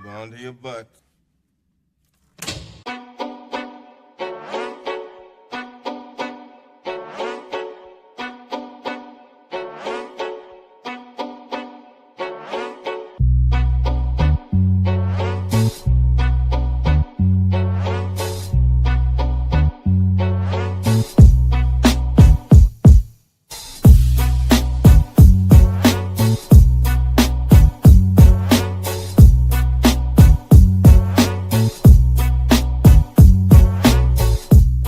Hold on to your butt.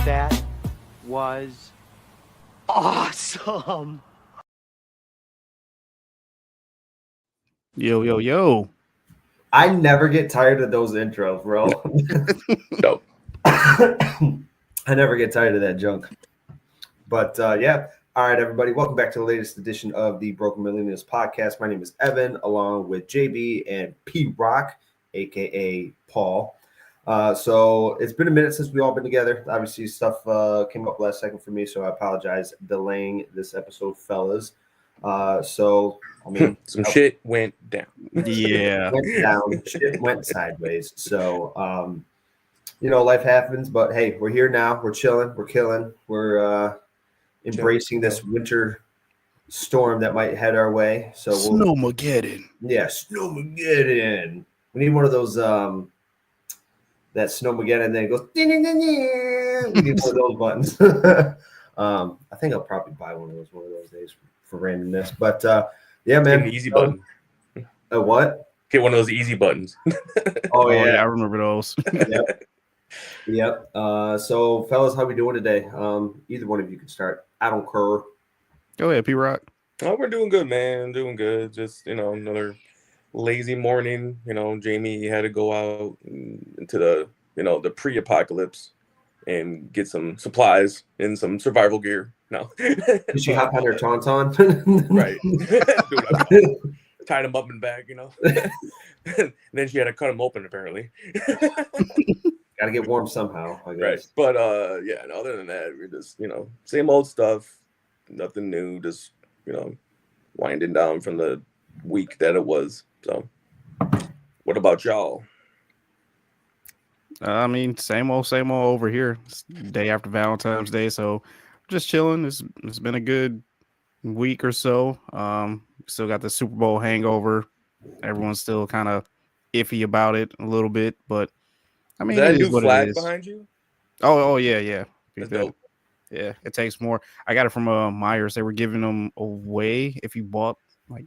That was awesome. Yo, yo, yo. I never get tired of those intros, bro. Dope. I never get tired of that junk. But yeah. All right, everybody. Welcome back to the latest edition of the Broken Millennials podcast. My name is Evan, along with JB and P Rock, aka Paul. So it's been a minute since we all been together. Obviously, stuff came up last second for me, so I apologize delaying this episode, fellas. So I mean, some shit went down. Yeah. went down, shit went sideways. So life happens, but hey, we're here now. We're chilling, we're killing, we're embracing this winter storm that might head our way. So Snowmageddon. Yeah, Snowmageddon. We need one of those that Snowmageddon, and then it goes ding, ding, ding, ding. We need one of those buttons. I think I'll probably buy one of those days for randomness. But yeah, man. Get an easy button. A what? Get one of those easy buttons. Oh yeah, I remember those. Yep. So fellas, how we doing today? Either one of you can start. I don't care. Go ahead, P Rock. Oh, we're doing good, man. Doing good. Just another lazy morning. Jamie had to go out into the pre-apocalypse and get some supplies and some survival gear. No. Did she hop on her tauntaun? Right. Dude, tied him up and back, and then she had to cut him open, apparently. Got to get warm somehow, I guess. Right. But yeah, and other than that, we're just, same old stuff, nothing new, just, winding down from the week that it was. So what about y'all? I mean, same old over here. It's day after Valentine's Day, so just chilling. It's been a good week or so. Still got the Super Bowl hangover. Everyone's still kind of iffy about it a little bit, but I mean, is that it a is new what flag it is. behind you? Oh yeah. That's dope. Yeah, it takes more. I got it from Myers. They were giving them away if you bought like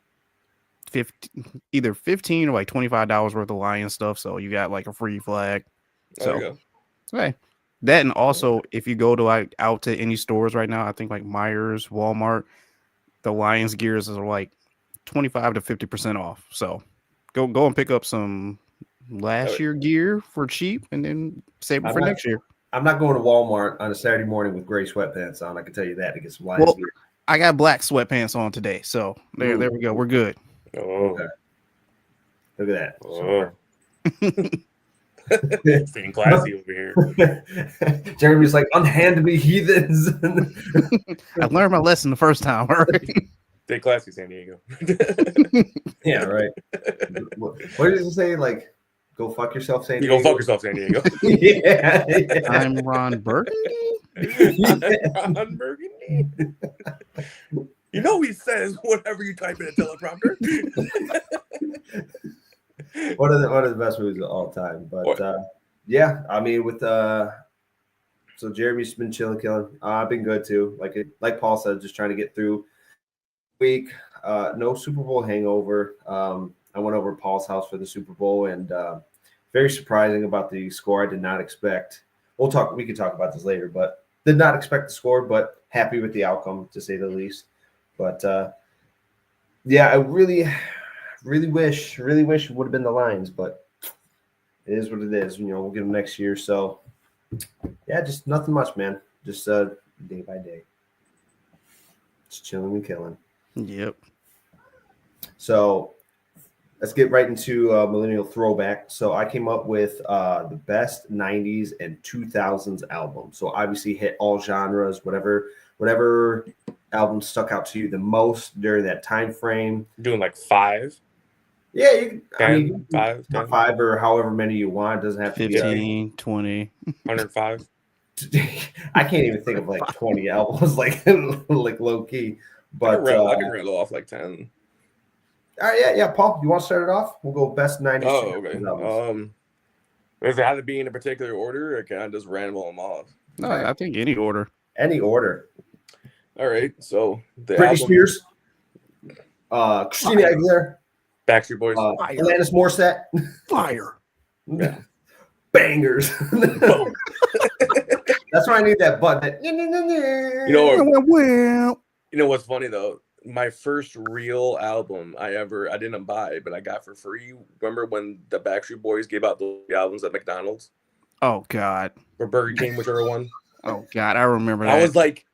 either $15 or like $25 worth of Lion stuff. So you got like a free flag. There you go. Hey, that, and also if you go to like out to any stores right now, I think like Myers, Walmart, the Lions gears are like 25 to 50% off. So go and pick up some last year gear for cheap, and then save it for next year. I'm not going to Walmart on a Saturday morning with gray sweatpants on. I can tell you that, to get some Lions gear. I got black sweatpants on today, so there we go. We're good. Oh, okay. Look at that. Oh. Staying classy over here. Jeremy's like, unhand me, heathens. I learned my lesson the first time. All right. Stay classy, San Diego. Yeah, right. What did it say? Like, go fuck yourself, San Diego. You go fuck yourself, San Diego. Yeah. I'm Ron Burgundy. Ron Burgundy. He says whatever you type in a teleprompter. One of the best movies of all time. But yeah, I mean, with so Jeremy's been chilling, killing. I've been good too. Like Paul said, just trying to get through week. No Super Bowl hangover. I went over to Paul's house for the Super Bowl, and very surprising about the score. I did not expect. We can talk about this later, but did not expect the score, but happy with the outcome, to say the least. But yeah, I really wish it would have been the Lions, but it is what it is. We'll get them next year. So yeah, just nothing much, man. Just day by day. Just chilling and killing. Yep. So let's get right into millennial throwback. So I came up with the best 90s and 2000s albums. So obviously hit all genres, whatever album stuck out to you the most during that time frame. Doing like 5. Yeah, 10, 5, 10, 5 or however many you want. It doesn't have to be 15, 20. 105. I can't even think of like 20 albums, like low key. I But can rattle off like 10. all right, yeah. Paul, you want to start it off? We'll go best 90s. Oh, okay. Does it have to be in a particular order, or can I just ramble them off? No, I think any order. Any order. All right. So the Britney album, Spears, Christina Aguilera, Backstreet Boys, Alanis Morissette, Fire. Yeah. Bangers. Boom. That's why I need that button. You know what's funny though? My first real album I didn't buy, but I got for free. Remember when the Backstreet Boys gave out the albums at McDonald's Oh God. or Burger King, whichever one? Oh God, I remember that. I was like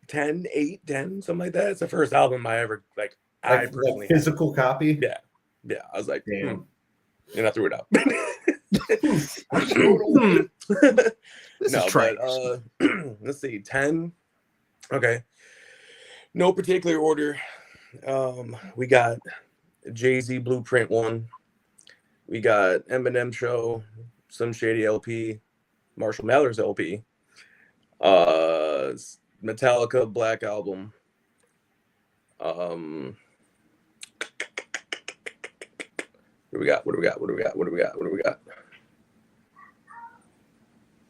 10, 8, 10, something like that. It's the first album I ever I personally like physical copy. Yeah. I was like, damn. And I threw it out. This No, is trash. but let's see, 10. Okay. No particular order. We got Jay-Z Blueprint 1. We got Eminem Show, Slim Shady LP, Marshall Mathers LP, Metallica Black Album. What do we got?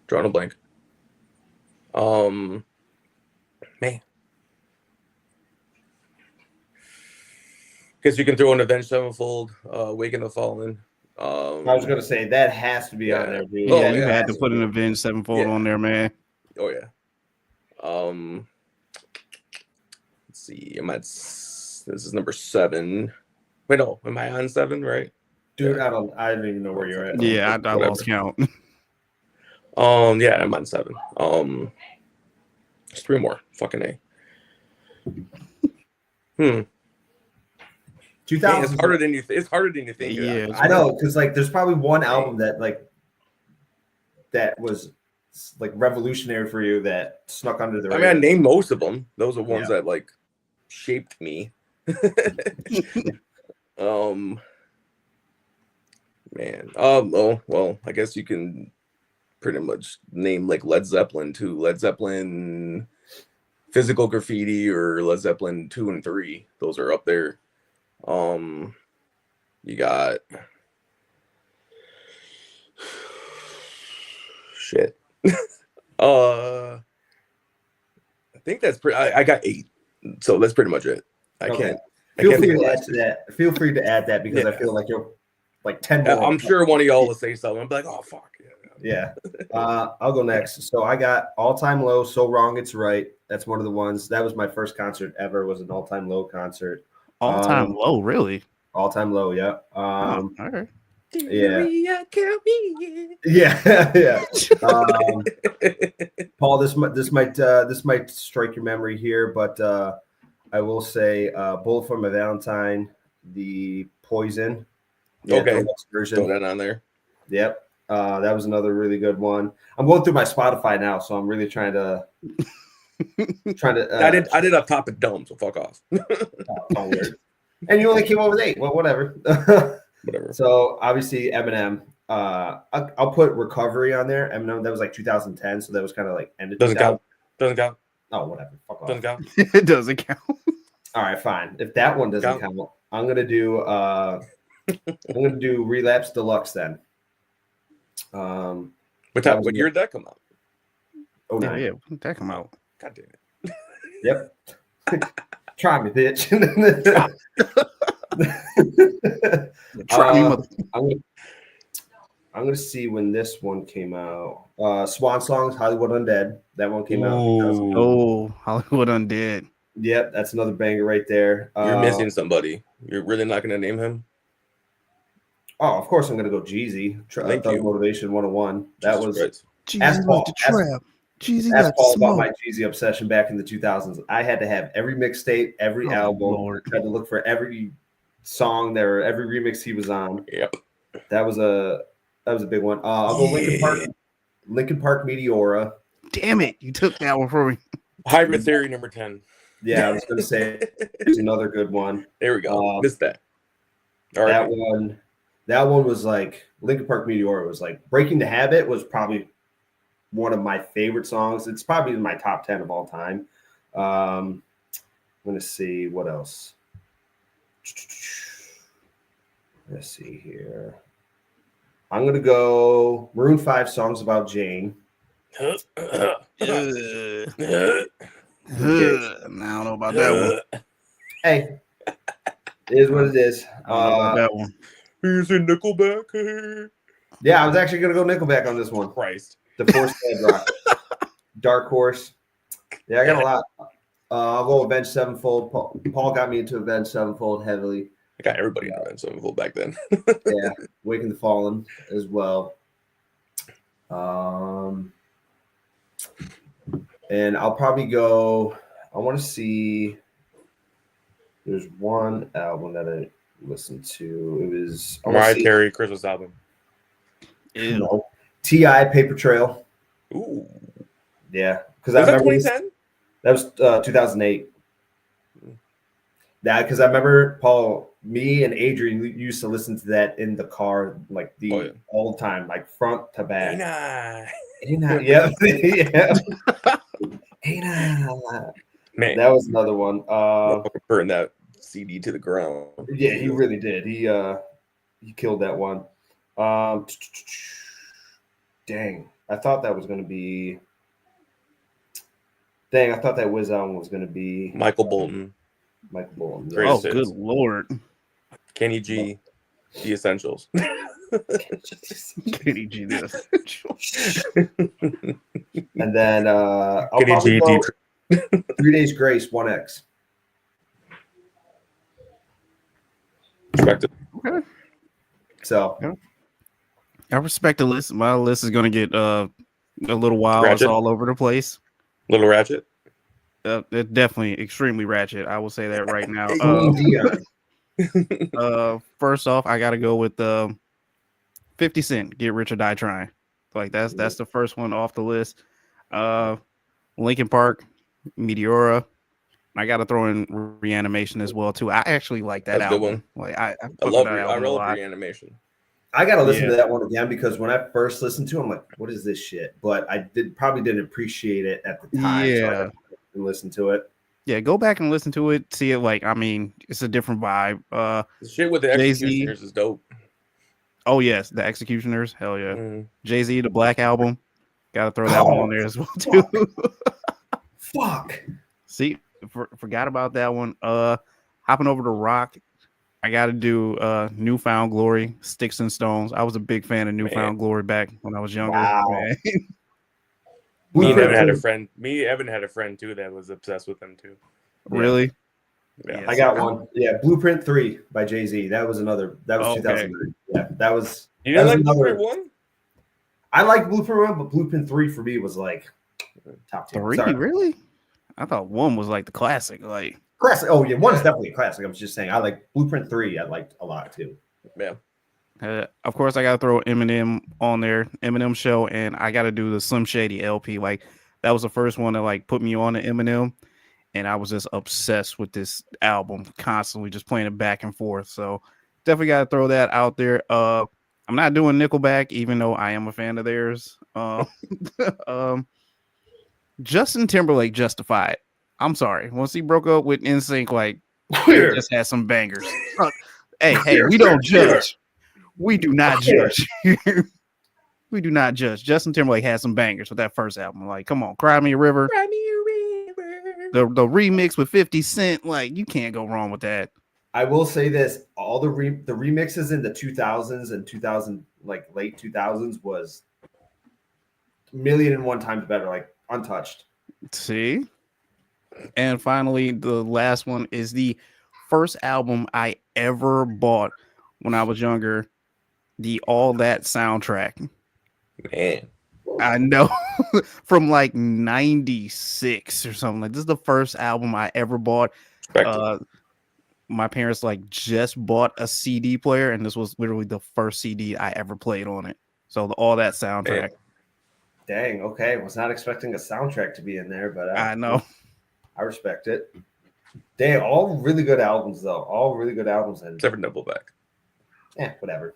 Drawing a blank. Man. Guess you can throw in Avenged Sevenfold, Waking the Fallen. I was gonna say that has to be on there, dude. Yeah, Oh, you yeah, had to put an Avenged Sevenfold on there, man. Oh yeah. Let's see. This is number 7. Wait, no, am I on 7? Right? Dude, I don't even know where you're at. Yeah, I lost count. Yeah, I'm on 7. There's 3 more. Fucking A. 2000. It's harder than you think. Yeah, I know, because like there's probably one album that was like revolutionary for you that snuck under the I radar. mean, I named most of them. Those are ones that like shaped me. Man. Well, I guess you can pretty much name like Led Zeppelin too. Led Zeppelin Physical Graffiti or Led Zeppelin 2 and 3. Those are up there. You got shit. I think that's pretty. I got 8, so that's pretty much it. I can't. Feel free to add to that. Feel free to add that because I feel like you're like 10 more. I'm sure one of y'all will say something. I'll be like, oh fuck yeah. I'll go next. So I got All Time Low. So Wrong It's Right. That's one of the ones. That was my first concert ever. Was an All Time Low concert. All Time Low, really? All Time Low, yeah. All right. Yeah. Yeah. Paul, this might strike your memory here, but I will say Bullet for My Valentine, the Poison. Yeah, okay. Version. Throw that on there. Yep. That was another really good one. I'm going through my Spotify now, so I'm really trying to I did up top of Dumb, so fuck off. Don't worry. And you only came up with 8. Well, whatever. Whatever. So obviously Eminem. I'll put Recovery on there. Eminem, that was like 2010, so that was kind of like ended. Doesn't count. Oh, whatever. Fuck off. Doesn't count. It doesn't count. All right, fine. If that one doesn't count, I'm gonna do Relapse Deluxe then. What year did that come out? Oh, no. Yeah, when did that come out? God damn it. Yep. Try me, bitch. Try me, mother. I'm gonna see when this one came out. Swan Songs, Hollywood Undead. That one came out. Oh, Hollywood Undead. Yep, that's another banger right there. You're missing somebody. You're really not gonna name him? Oh, of course I'm gonna go Jeezy. Thank Thug you. Motivation 101. That was Jeezy Paul, the trap. Jeezy that's got all about smoke. my Jeezy obsession back in the 2000s. I had to have every mixtape, every album. Lord. I had to look for every song there, every remix he was on. Yep. That was a big one. I'll go Linkin Park Meteora. Damn it, you took that one from me. Hybrid Theory number 10. Yeah, I was gonna say it's another good one. There we go. Missed that. That one was like Linkin Park Meteora was like Breaking the Habit was probably one of my favorite songs. It's probably in my top 10 of all time. I'm gonna see what else. Let's see here. I'm gonna go Maroon 5 songs about Jane. I don't know about that one. Hey, it is what it is. I don't know about that one. Here's a Nickelback. Yeah, I was actually gonna go Nickelback on this one. Christ. The Force Dead Rock. Dark Horse. Yeah, I got a lot. I'll go Avenged Sevenfold. Paul got me into Avenged Sevenfold heavily. I got everybody in Avenged Sevenfold back then. Yeah, Waking the Fallen as well. And I'll probably go. I want to see. There's one album that I listened to. It was Mariah Carey Christmas album. No. T.I. Paper Trail. Ooh. Yeah, because Was I that remember 2010? that was 2008. Yeah, because I remember Paul, me and Adrian used to listen to that in the car, like all the time, like front to back. Yeah, yeah. Man, that was another one. Burn that CD to the ground. Yeah, he really did. He killed that one. Dang, I thought that was going to be. Dang, I thought that Wiz album was going to be Michael Bolton. Michael Bolton. Yeah. Oh, good Lord. Kenny G, The Essentials. Kenny G, The Essentials. And then I'll Kenny probably G, go 3 Days Grace, 1X. Respect it. Okay. So I respect the list. My list is going to get a little wild. Ratchet. It's all over the place. Little ratchet. It's definitely extremely ratchet. I will say that right now. First off, I got to go with 50 Cent. Get Rich or Die Trying. Like that's the first one off the list. Linkin Park, Meteora. I got to throw in Reanimation as well too. I actually like that album. Good one. Like I love Reanimation. I got to listen to that one again because when I first listened to it, I'm like, what is this shit? But I probably didn't appreciate it at the time. Yeah. So I listen to it. Yeah, go back and listen to it. See it. Like, I mean, it's a different vibe. The shit with the Executioners is dope. Oh yes, the Executioners. Hell yeah. Jay-Z, the Black Album. Gotta throw that one on there as well too. Fuck. See, forgot about that one. Hopping over to rock. I got to do Newfound Glory, Sticks and Stones. I was a big fan of Newfound Glory back when I was younger. Wow. Me and Evan had a friend. Evan had a friend too that was obsessed with them too. Really? Yeah. I got one. Yeah, Blueprint 3 by Jay-Z. That was another. That was 2009. Yeah, that was. You didn't like Blueprint 1? I like Blueprint 1, but Blueprint 3 for me was like top 10. 3, really? I thought 1 was like the classic. Like classic. Oh yeah, 1 is definitely a classic. I was just saying I like Blueprint 3. I liked a lot too. Yeah. Of course, I got to throw Eminem on there, Eminem Show, and I got to do the Slim Shady LP. Like that was the first one that like put me on to Eminem, and I was just obsessed with this album, constantly just playing it back and forth. So definitely got to throw that out there. I'm not doing Nickelback, even though I am a fan of theirs. Justin Timberlake, Justified. I'm sorry. Once he broke up with NSYNC, like he just had some bangers. Hey, we don't judge. We do not judge. We do not judge. Justin Timberlake had some bangers with that first album. Like, come on, Cry Me a River. Cry Me a River. The remix with 50 Cent, like you can't go wrong with that. I will say this: all the remixes in the 2000s and 2000, like late 2000s, was 1,000,001 times better, like untouched. See, and finally, the last one is the first album I ever bought when I was younger. The All That soundtrack. Man, I know from like 96 or something. Like this is the first album I ever bought. My parents like just bought a CD player, and this was literally the first CD I ever played on it. So the All That soundtrack. Dang. Okay, was not expecting a soundtrack to be in there, but I know. I respect it. Dang, all really good albums though. All really good albums. Except for Nickelback. Whatever.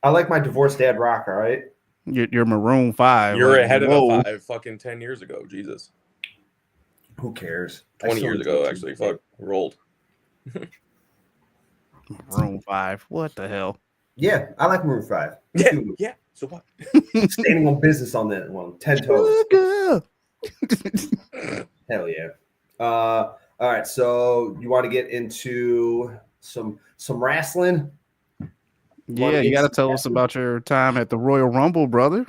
I like my divorced dad rock. All right. You're Maroon 5. You're like, ahead of whoa. the 5 fucking 10 years ago. Jesus. Who cares? 20 years ago, actually. Fuck. Rolled. Maroon 5. What the hell? Yeah, I like Maroon 5. Yeah. So what? Standing on business on that one. 10 toes. Hell yeah. All right, so you want to get into some wrestling? Yeah, you got to tell us about your time at the Royal Rumble, brother.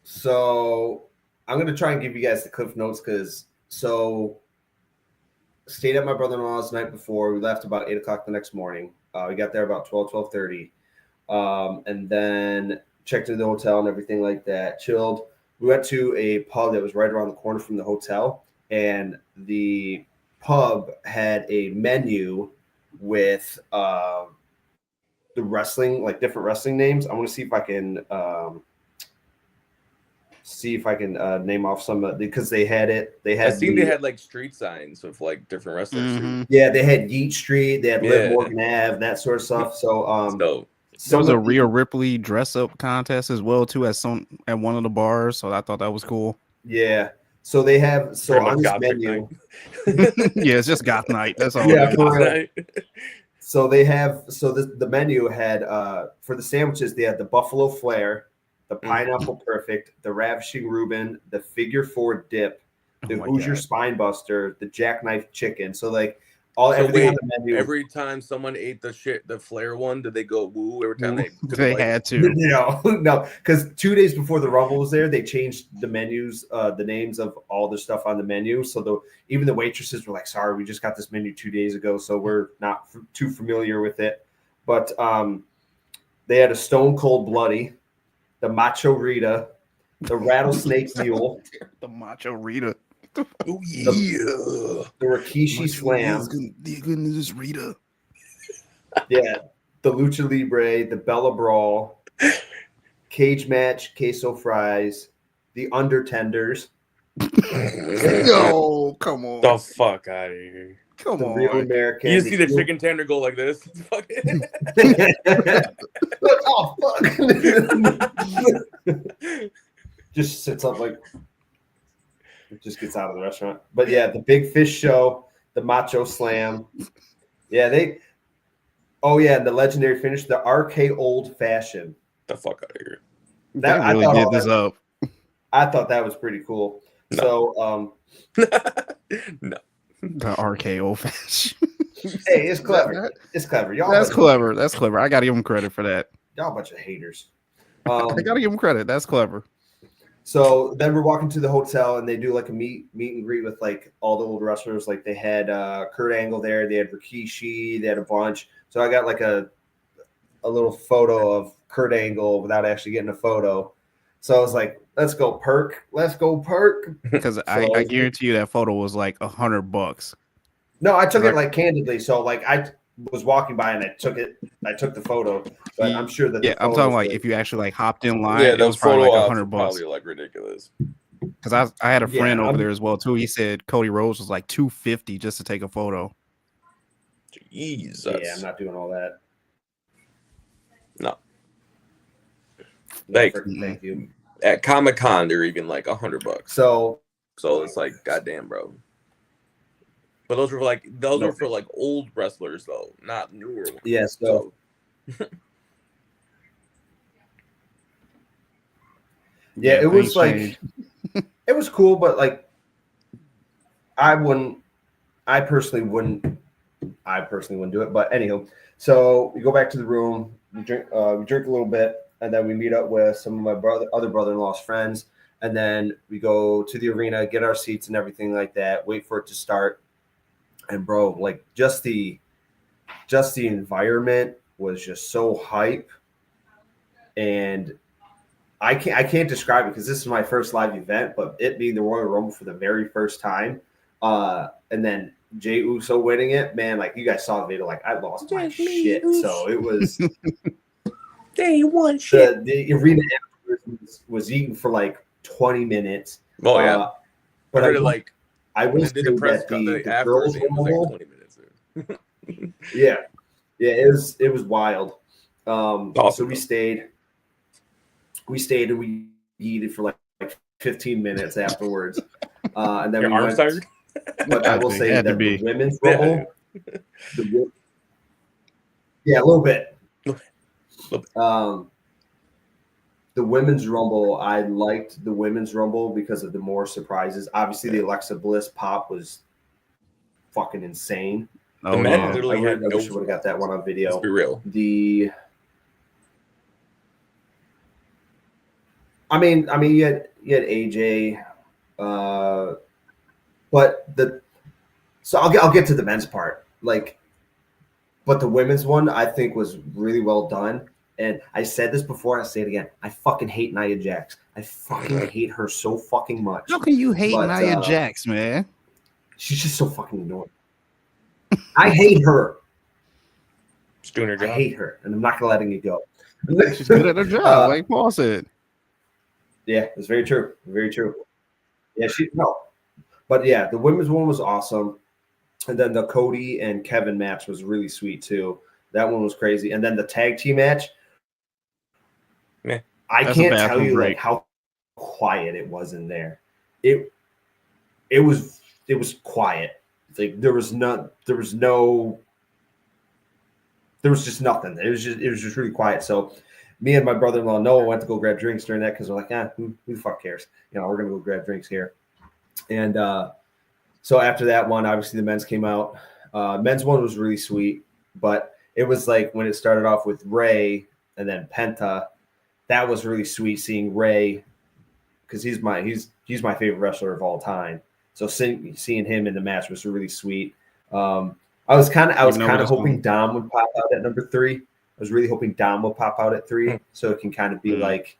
So I'm going to try and give you guys the cliff notes because stayed at my brother-in-law's the night before. We left about 8 o'clock the next morning. We got there about 12:30. And then checked into the hotel and everything like that, chilled. We went to a pub that was right around the corner from the hotel, and the pub had a menu with the wrestling, like different wrestling names. I want to see if I can name off some because they had it. They had. they had like street signs with like different wrestlers. Mm-hmm. Yeah, they had Yeet Street. They had Liv Morgan Ave, that sort of stuff. So, there was a Rhea Ripley dress up contest as well too at one of the bars. So I thought that was cool. Yeah. So they have on this menu. Yeah, it's just goth night. That's all. Yeah, so they have the menu had for the sandwiches they had the Buffalo Flair, the Pineapple Perfect, the Ravishing Reuben, the Figure 4 Dip, the Hoosier Spine Buster, the Jackknife Chicken. So like everything on the menu. Every time someone ate the Flair one, did they go woo? Every time they had to. No, because 2 days before the Rumble was there, they changed the menus, the names of all the stuff on the menu. So even the waitresses were like, "Sorry, we just got this menu 2 days ago, so we're not too familiar with it." But they had a Stone Cold Bloody, the Macho Rita, the Rattlesnake Mule, the Macho Rita. Oh yeah, the Rikishi Slam. The goodness is Rita. Yeah, the Lucha Libre, the Bella Brawl, Cage Match, Queso Fries, the Undertenders. Yo, come on. The fuck out of here. Come on. Real American. You see the chicken tender go like this? Oh, fuck. Just sits up like it just gets out of the restaurant. But yeah, the Big Fish Show, the Macho Slam. Yeah, the legendary finish, the RK Old Fashioned. The fuck out of here. That really did this up. I thought that was pretty cool. No. So no. The RK Old Fashioned. Hey, it's clever. It's clever. That's clever. That's clever. I gotta give him credit for that. Y'all a bunch of haters. I gotta give him credit. That's clever. So then we're walking to the hotel and they do like a meet and greet with like all the old wrestlers. Like they had Kurt Angle there, they had Rikishi, they had a bunch. So I got like a little photo of Kurt Angle without actually getting a photo. So I was like, let's go Perk. Let's go Perk. Because I guarantee you that photo was like $100. No, I took it like candidly. So like I was walking by and I took the photo. But I'm sure that I'm talking like if you actually like hopped in line, yeah, it was probably like $100. Probably like ridiculous. Because I had a friend over there as well too. He said Cody Rhodes was like $250 just to take a photo. Jesus. Yeah, I'm not doing all that. No. Thank you. At Comic-Con, they're even like $100. So it's like, goddamn, bro. But those were for like old wrestlers though, not newer ones. Yeah, so yeah, it was like it was cool, but like I personally wouldn't do it. But anywho, so we go back to the room, we drink a little bit, and then we meet up with some of my other brother-in-law's friends, and then we go to the arena, get our seats and everything like that, wait for it to start. And bro, like just the environment was just so hype, and I can't describe it because this is my first live event, but it being the Royal Rumble for the very first time, and then Jey Uso winning it, man, like you guys saw the video, like I lost my shit. So it was day one shit. The arena was eating for like 20 minutes. Oh yeah, but I was did the press cut. The after girls was like 20 minutes. Yeah. Yeah, it was wild. Awesome. So we stayed and we eated for like 15 minutes afterwards. And then Your we arms went. tired? But I will They say had to that be. the women's Yeah. rumble, yeah, a little bit. The women's rumble, I liked the women's rumble because of the more surprises. Obviously, the Alexa Bliss pop was fucking insane. The Oh men yeah. literally I had no wish I would have got that one on video. Let's be real. I mean, you had AJ, but I'll get to the men's part. But the women's one I think was really well done. And I said this before, I say it again. I fucking hate Nia Jax. I fucking hate her so fucking much. How can you hate But, Nia Jax, man? She's just so fucking annoying. I hate her. She's doing her I job. hate her, and I'm not letting it go. She's good at her job, like Paul said. Yeah, it's very true. Very true. Yeah, but yeah, the women's one was awesome, and then the Cody and Kevin match was really sweet too. That one was crazy, and then the tag team match. Meh. I That's a can't tell bathroom you break. like how quiet it was in there. It was quiet. Like there was just nothing. It was just really quiet. So me and my brother-in-law Noah went to go grab drinks during that because we're like, who the fuck cares? We're gonna go grab drinks here. And so after that one, obviously the men's came out. Men's one was really sweet, but it was like when it started off with Ray and then Penta, that was really sweet seeing Ray because he's my favorite wrestler of all time. So seeing him in the match was really sweet. I was kind of hoping Dom would pop out at number 3. I was really hoping Dom will pop out at 3, so it can kind of be like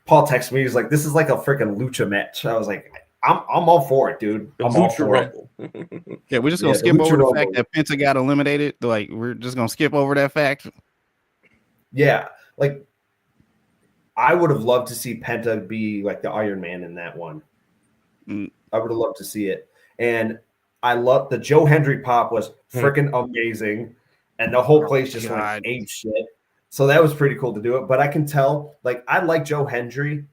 Paul texted me. He was like, "This is like a freaking lucha match." I was like, "I'm all for it, dude. I'm all for Rumble. it." Yeah, we're just gonna skip over the fact that Penta got eliminated. Like, we're just gonna skip over that fact. Yeah, like I would have loved to see Penta be like the Iron Man in that one. I would have loved to see it, and I love the Joe Hendry pop was freaking amazing, and the whole place just went ape shit. So that was pretty cool to do it. But I can tell, like, I like Joe Hendry.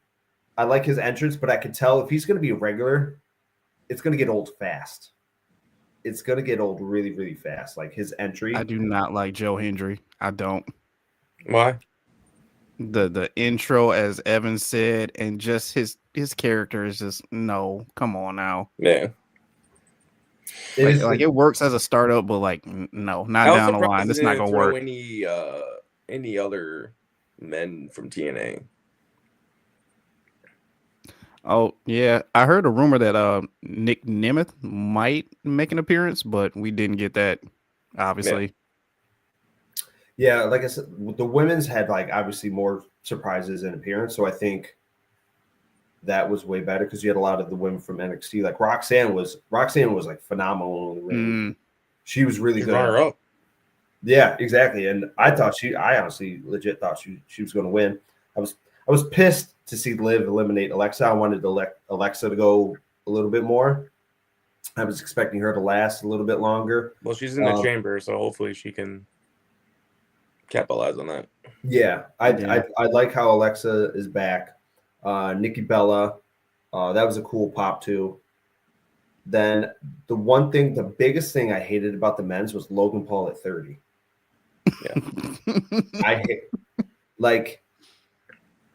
I like his entrance, but I can tell if he's going to be a regular, it's going to get old fast. It's going to get old really, really fast. Like his entry. I do not like Joe Hendry. I don't. Why? The intro, as Evan said, and just his character is just no. Come on now. Yeah. It works as a startup, but like no, not down the line. It's not gonna work. Any other men from TNA? Oh yeah, I heard a rumor that Nick Nemeth might make an appearance, but we didn't get that. Obviously. Yeah, like I said, the women's had like obviously more surprises and appearance, so I think that was way better because you had a lot of the women from NXT. Like Roxanne was like phenomenal in the ring. She was really good. Runner up. Yeah, exactly. And I honestly legit thought she was going to win. I was pissed to see Liv eliminate Alexa. I wanted Alexa to go a little bit more. I was expecting her to last a little bit longer. Well, she's in the chamber, so hopefully she can capitalize on that. Yeah, I like how Alexa is back. Nikki Bella, that was a cool pop too. Then the biggest thing I hated about the men's was Logan Paul at 30. Yeah,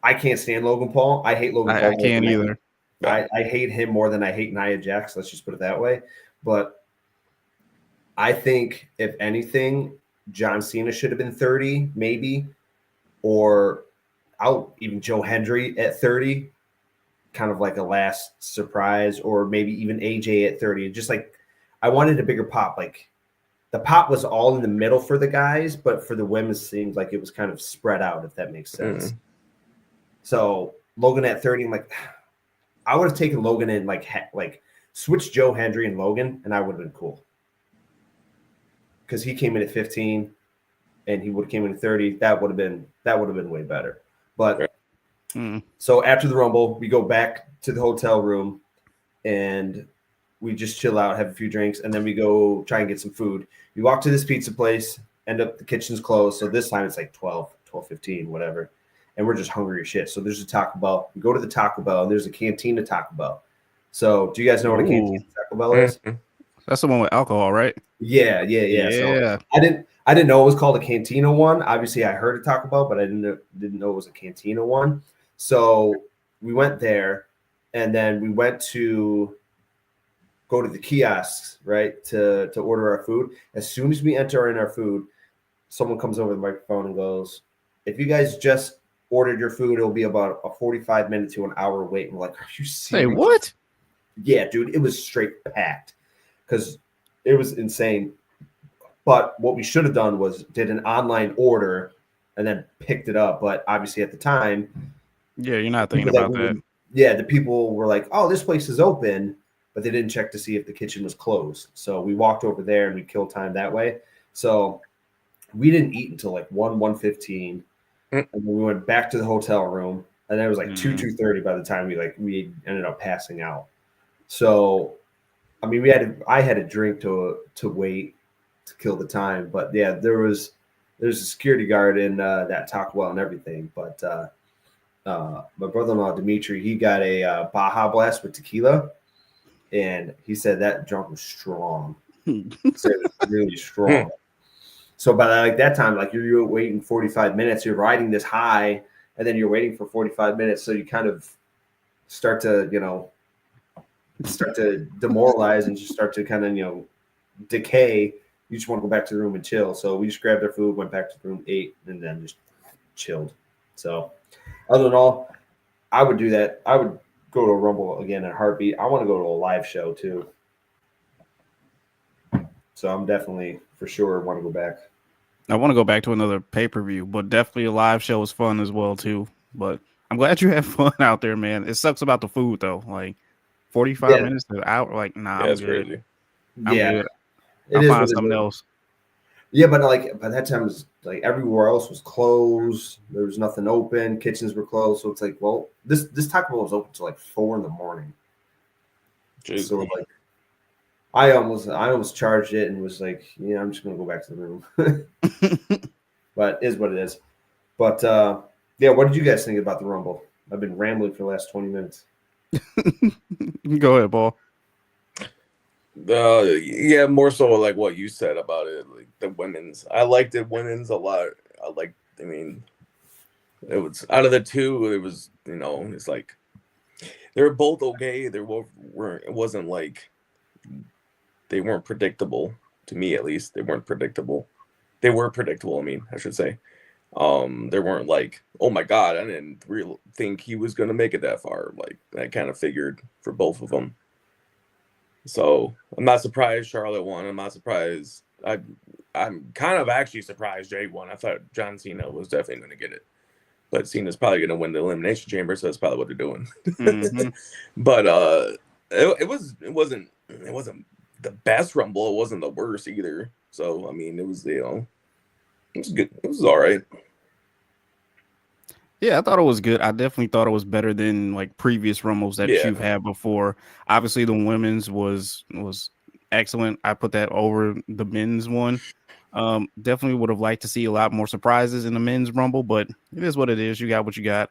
I can't stand Logan Paul. I hate Logan Paul. I can't either. I hate him more than I hate Nia Jax. Let's just put it that way. But I think if anything, John Cena should have been 30, maybe, or even Joe Hendry at 30, kind of like a last surprise, or maybe even AJ at 30. Just like I wanted a bigger pop. Like the pop was all in the middle for the guys, but for the women, it seemed like it was kind of spread out, if that makes sense. So Logan at 30, I'm like, I would have taken Logan and like switch Joe Hendry and Logan, and I would have been cool. Because he came in at 15 and he would have came in at 30. That would have been way better. But so after the Rumble, we go back to the hotel room, and we just chill out, have a few drinks, and then we go try and get some food. We walk to this pizza place, end up the kitchen's closed. So this time it's like 12:15, whatever. And we're just hungry as shit. So there's a Taco Bell. We go to the Taco Bell, and there's a Cantina Taco Bell. So do you guys know what a Cantina Taco Bell is? That's the one with alcohol, right? Yeah. So I didn't know it was called a Cantina one. Obviously, I heard of Taco Bell, but I didn't know it was a Cantina one. So we went there, and then we went to go to the kiosks, right, to order our food. As soon as we enter in our food, someone comes over the microphone and goes, "If you guys just ordered your food, it'll be about a 45-minute to an hour wait." And we're like, "Are you serious?" Hey, what? Yeah, dude, it was straight packed because it was insane. But what we should have done was did an online order and then picked it up. But obviously at the time, yeah, you're not thinking about that. The people were like, "Oh, this place is open," but they didn't check to see if the kitchen was closed. So we walked over there and we killed time that way. So we didn't eat until like 1:15. And then we went back to the hotel room, and then it was like 2:30 by the time we ended up passing out. So, I mean, I had a drink to wait to kill the time, but yeah, there's a security guard in that Taco Bell and everything. But my brother-in-law Dimitri, he got a Baja Blast with tequila, and he said that drunk was strong. He said it was really strong. So by that time, like you're waiting 45 minutes, you're riding this high, and then you're waiting for 45 minutes. So you kind of start to demoralize and just start to kind of, decay. You just want to go back to the room and chill. So we just grabbed our food, went back to the room, ate, and then just chilled. So other than all, I would do that. I would go to a Rumble again in a heartbeat. I want to go to a live show too. So I'm definitely for sure want to go back. I want to go back to another pay-per-view, but definitely a live show is fun as well too. But I'm glad you have fun out there, man. It sucks about the food though. Like 45 minutes to an hour. Like, nah, that's I'm good. crazy. I'm good. It I'll is find something else. Yeah, but like by that time, it was like everywhere else was closed. There was nothing open. Kitchens were closed. So it's like, well, this Taco Bell was open till like 4 a.m. Jeez. So like, I almost charged it and was like, yeah, I'm just gonna go back to the room. But it is what it is. But yeah, what did you guys think about the Rumble? I've been rambling for the last 20 minutes. Go ahead, Paul. Yeah, more so like what you said about it, like the women's. I liked the women's a lot. I mean, it was out of the two, it was, it's like they were both okay. They weren't. It wasn't like they weren't predictable to me, at least. They weren't predictable. They were predictable. I mean, I should say. They weren't like, oh my god, I didn't really think he was gonna make it that far. Like I kind of figured for both of them. So I'm not surprised Charlotte won. I'm not surprised. I'm kind of actually surprised Jay won. I thought John Cena was definitely going to get it, but Cena's probably going to win the Elimination Chamber, so that's probably what they're doing. Mm-hmm. But it wasn't the best Rumble. It wasn't the worst either. So I mean, it was it was good. It was all right. Yeah, I thought it was good. I definitely thought it was better than like previous Rumbles that you've had before. Obviously, the women's was excellent. I put that over the men's one. Definitely would have liked to see a lot more surprises in the men's Rumble, but it is what it is. You got what you got.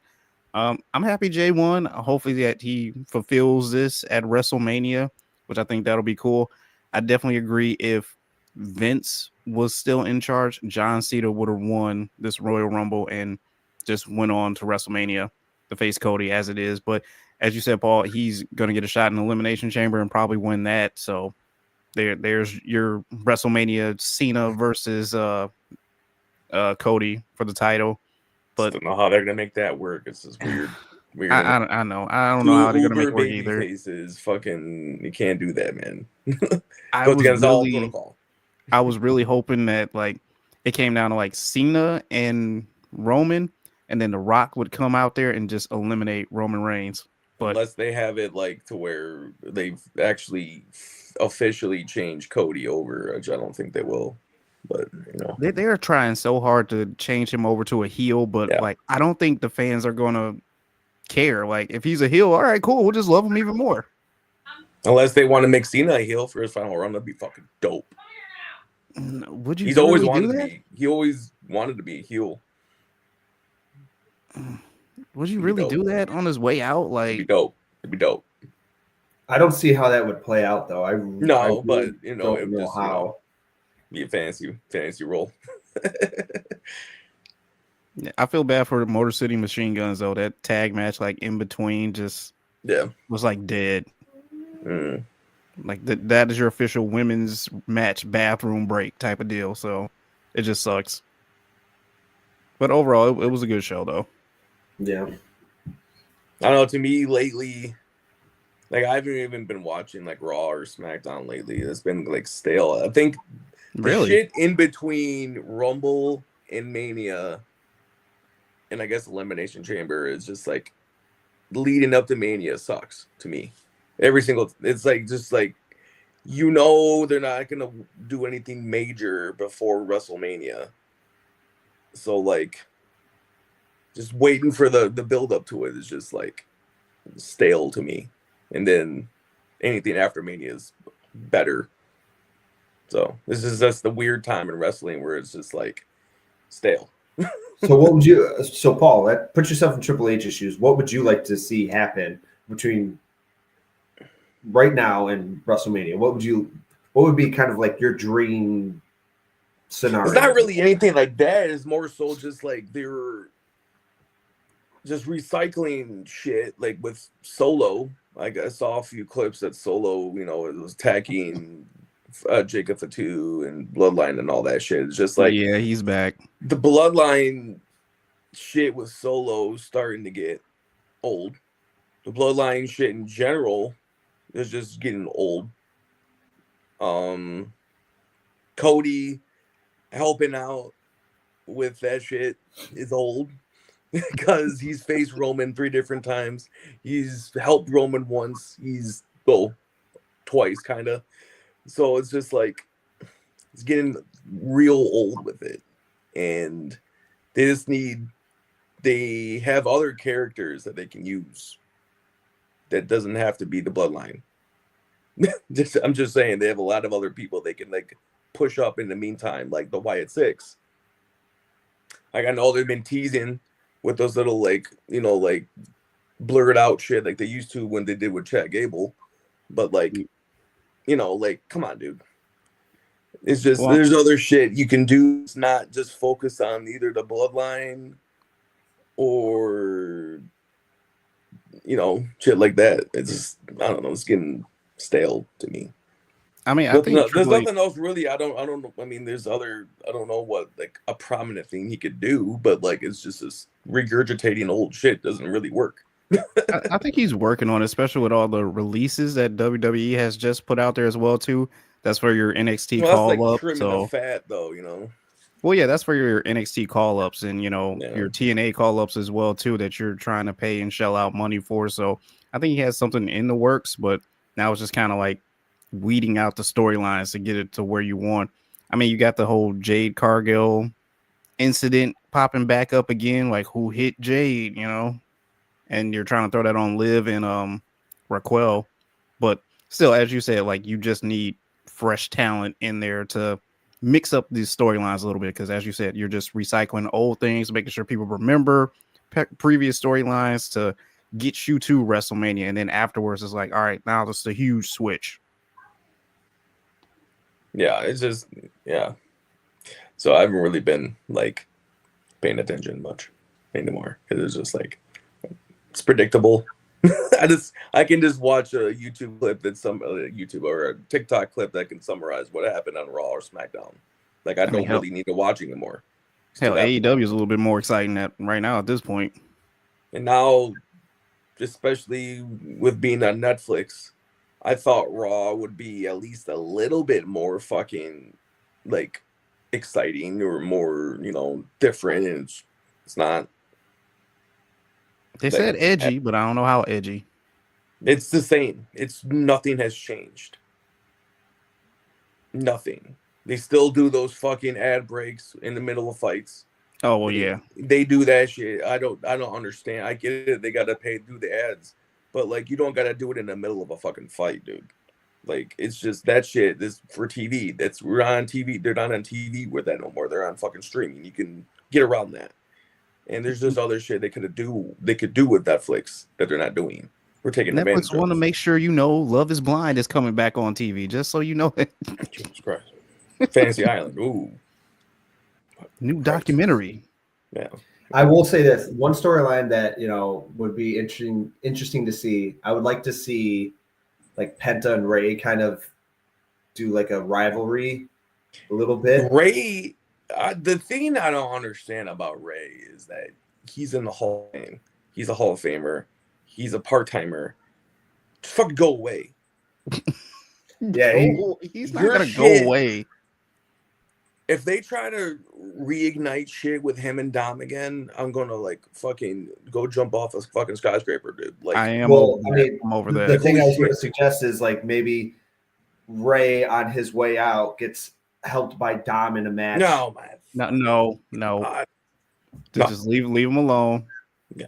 I'm happy Jay won. Hopefully that he fulfills this at WrestleMania, which I think that'll be cool. I definitely agree. If Vince was still in charge, John Cena would have won this Royal Rumble and just went on to WrestleMania to face Cody as it is. But as you said, Paul, he's going to get a shot in the Elimination Chamber and probably win that. So there's your WrestleMania Cena versus Cody for the title. But I don't know how they're going to make that work. It's just weird. I know. I don't know how they're going to make it work either. Faces, fucking, you can't do that, man. I was really hoping that like it came down to like Cena and Roman, and then The Rock would come out there and just eliminate Roman Reigns. But unless they have it like to where they've actually officially changed Cody over, which I don't think they will. But they're trying so hard to change him over to a heel, but like I don't think the fans are gonna care. Like if he's a heel, all right, cool, we'll just love him even more. Unless they want to make Cena a heel for his final run, that'd be fucking dope. Would you He's always really wanted do to that? be. He always wanted to be a heel. Would you It'd be really dope. do that on his way out? It'd Like, be dope. It'd be dope. I don't see how that would play out though. I No, but really you know, it don't would know just how. be a fantasy role. I feel bad for the Motor City Machine Guns though. That tag match, like in between, just was like dead. Mm. Like that is your official women's match bathroom break type of deal. So it just sucks. But overall, it was a good show though. Yeah. I don't know. To me, lately, like I haven't even been watching like Raw or SmackDown lately. It's been like stale. I think the shit in between Rumble and Mania, and I guess Elimination Chamber is just like leading up to Mania sucks to me. It's like just like they're not gonna do anything major before WrestleMania. So like just waiting for the build up to it is just like stale to me. And then anything after Mania is better. So this is just the weird time in wrestling where it's just like stale. So Paul, put yourself in Triple H's shoes. What would you like to see happen between right now and WrestleMania? What would be kind of like your dream scenario? It's not really anything like that. It's more so just like they're just recycling shit, like with Solo. Like I saw a few clips that Solo, it was attacking Jacob Fatu and Bloodline and all that shit. It's just like, yeah, he's back. The Bloodline shit with Solo starting to get old. The Bloodline shit in general is just getting old. Cody helping out with that shit is old because he's faced Roman 3 different times. He's helped Roman once. Twice kind of. So it's just like it's getting real old with it, and they have other characters that they can use. That doesn't have to be the Bloodline. I'm just saying they have a lot of other people they can like push up in the meantime, like the Wyatt Six. Like I know they've been teasing with those little like blurred out shit like they used to when they did with Chad Gable, but like come on, dude. It's just there's other shit you can do. It's not just focus on either the Bloodline or shit like that. It's just I don't know. It's getting stale to me. I mean, I think there's nothing else really. I don't know. I mean, there's other. I don't know what like a prominent thing he could do, but like it's just this regurgitating old shit doesn't really work. I think he's working on it, especially with all the releases that WWE has just put out there as well too. That's for your NXT call up. Trimming the fat though, Well, yeah, that's for your NXT call ups and your TNA call ups as well too that you're trying to pay and shell out money for. So I think he has something in the works, but now it's just kind of like weeding out the storylines to get it to where you want. I mean, you got the whole Jade Cargill incident popping back up again, like who hit Jade, and you're trying to throw that on Liv and Raquel, but still, as you said, like you just need fresh talent in there to mix up these storylines a little bit because, as you said, you're just recycling old things, making sure people remember previous storylines to get you to WrestleMania, and then afterwards, it's like, all right, now this is a huge switch. Yeah, it's just So I haven't really been like paying attention much anymore because it's just like. It's predictable. I can just watch a YouTube clip that YouTube or a TikTok clip that can summarize what happened on Raw or SmackDown. Like I don't really need to watch anymore. Hell, AEW is a little bit more exciting right now at this point. And now, especially with being on Netflix, I thought Raw would be at least a little bit more fucking like exciting or more different, and it's not. They said edgy, but I don't know how edgy. It's the same. Nothing has changed. Nothing. They still do those fucking ad breaks in the middle of fights. Oh well, yeah. They do that shit. I don't understand. I get it. They gotta do the ads, but like you don't gotta do it in the middle of a fucking fight, dude. Like it's just that shit. This for TV. We're on TV. They're not on TV with that no more. They're on fucking streaming. You can get around that. And there's just other shit they could do with Netflix that they're not doing. We're taking advantage Netflix want to make sure you know Love is Blind is coming back on TV, just so you know it. Jesus Christ. Fantasy Island. Ooh. New documentary. Yeah. I will say this one storyline that would be interesting to see. I would like to see like Penta and Ray kind of do like a rivalry a little bit. Ray, the thing I don't understand about Ray is that he's in the Hall of Fame. He's a Hall of Famer. He's a part-timer. Just fucking go away. Yeah, he's not gonna go away. If they try to reignite shit with him and Dom again, I'm gonna like fucking go jump off a fucking skyscraper, dude. Like I am. I'm over that. The thing I was going to suggest is like maybe Ray on his way out gets helped by Dom in a match. No, man. No. Just leave him alone. Yeah.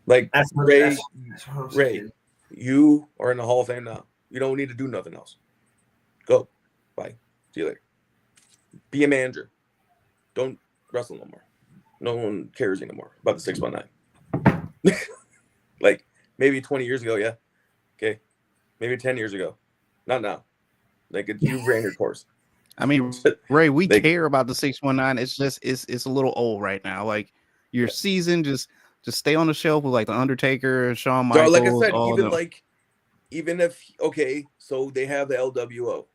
Like Ray, you are in the Hall of Fame now. You don't need to do nothing else. Go. Bye. See you later. Be a manager. Don't wrestle no more. No one cares anymore about the 619. Like maybe 20 years ago, yeah. Okay. Maybe 10 years ago. Not now. Like you ran your course. I mean, Ray, we care about the 619. It's just it's a little old right now. Like your season, just stay on the shelf with like the Undertaker, Shawn Michaels. So, like I said, even if so they have the LWO.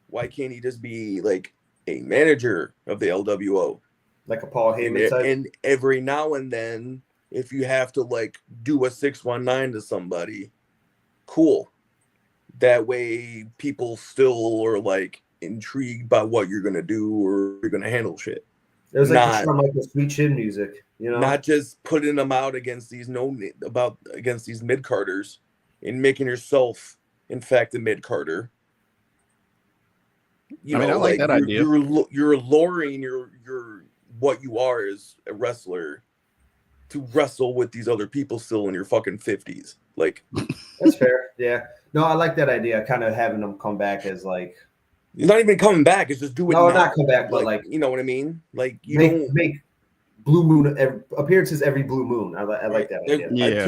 Why can't he just be like a manager of the LWO? Like a Paul Heyman type? And every now and then, if you have to like do a 619 to somebody, cool. That way people still are like intrigued by what you're gonna do or you're gonna handle shit. It was like the sweet chin music, Not just putting them out against these against these mid carders and making yourself in fact a mid carder. I like that idea. You're lowering your what you are as a wrestler to wrestle with these other people still in your fucking 50s. Like that's fair. Yeah. No, I like that idea. Kind of having them come back as like it's not even coming back. It's just doing. No, not come back, but like you know what I mean. Like you make Blue Moon appearances every Blue Moon. I like that idea. Yeah.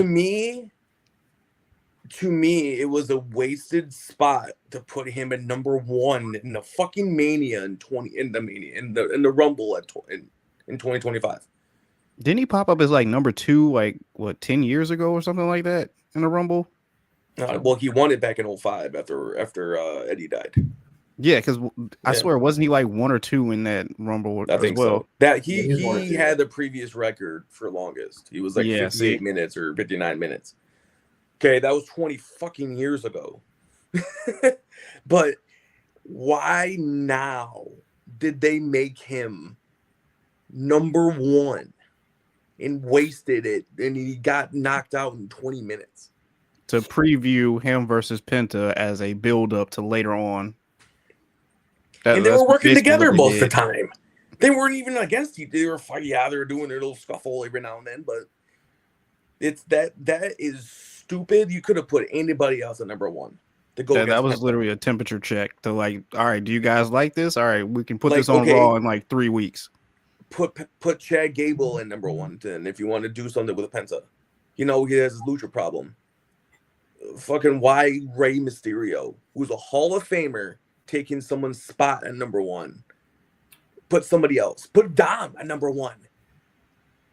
To me, it was a wasted spot to put him at number 1 in the fucking Mania in the Rumble in 2025. Didn't he pop up as like number 2 like 10 years ago or something like that in the Rumble? Well, he won it back in 05 after Eddie died. Yeah, because I swear, wasn't he like 1 or 2 in that Rumble I think as well? So. That he had the previous record for longest. He was like 58 minutes or 59 minutes. Okay, that was 20 fucking years ago. But why now did they make him number 1 and wasted it and he got knocked out in 20 minutes? To preview him versus Penta as a build-up to later on. And they were working together most of the time. They weren't even against each other. They were fighting. Yeah, they were doing their little scuffle every now and then, but it's that is stupid. You could have put anybody else at number 1 to go. That was literally a temperature check to like, all right, do you guys like this? All right, we can put this on Raw in like 3 weeks. Put Chad Gable in number 1 then if you want to do something with a Penta. He has his lucha problem. Fucking why Rey Mysterio, who's a Hall of Famer, taking someone's spot at number 1? Put somebody else. Put Dom at number 1.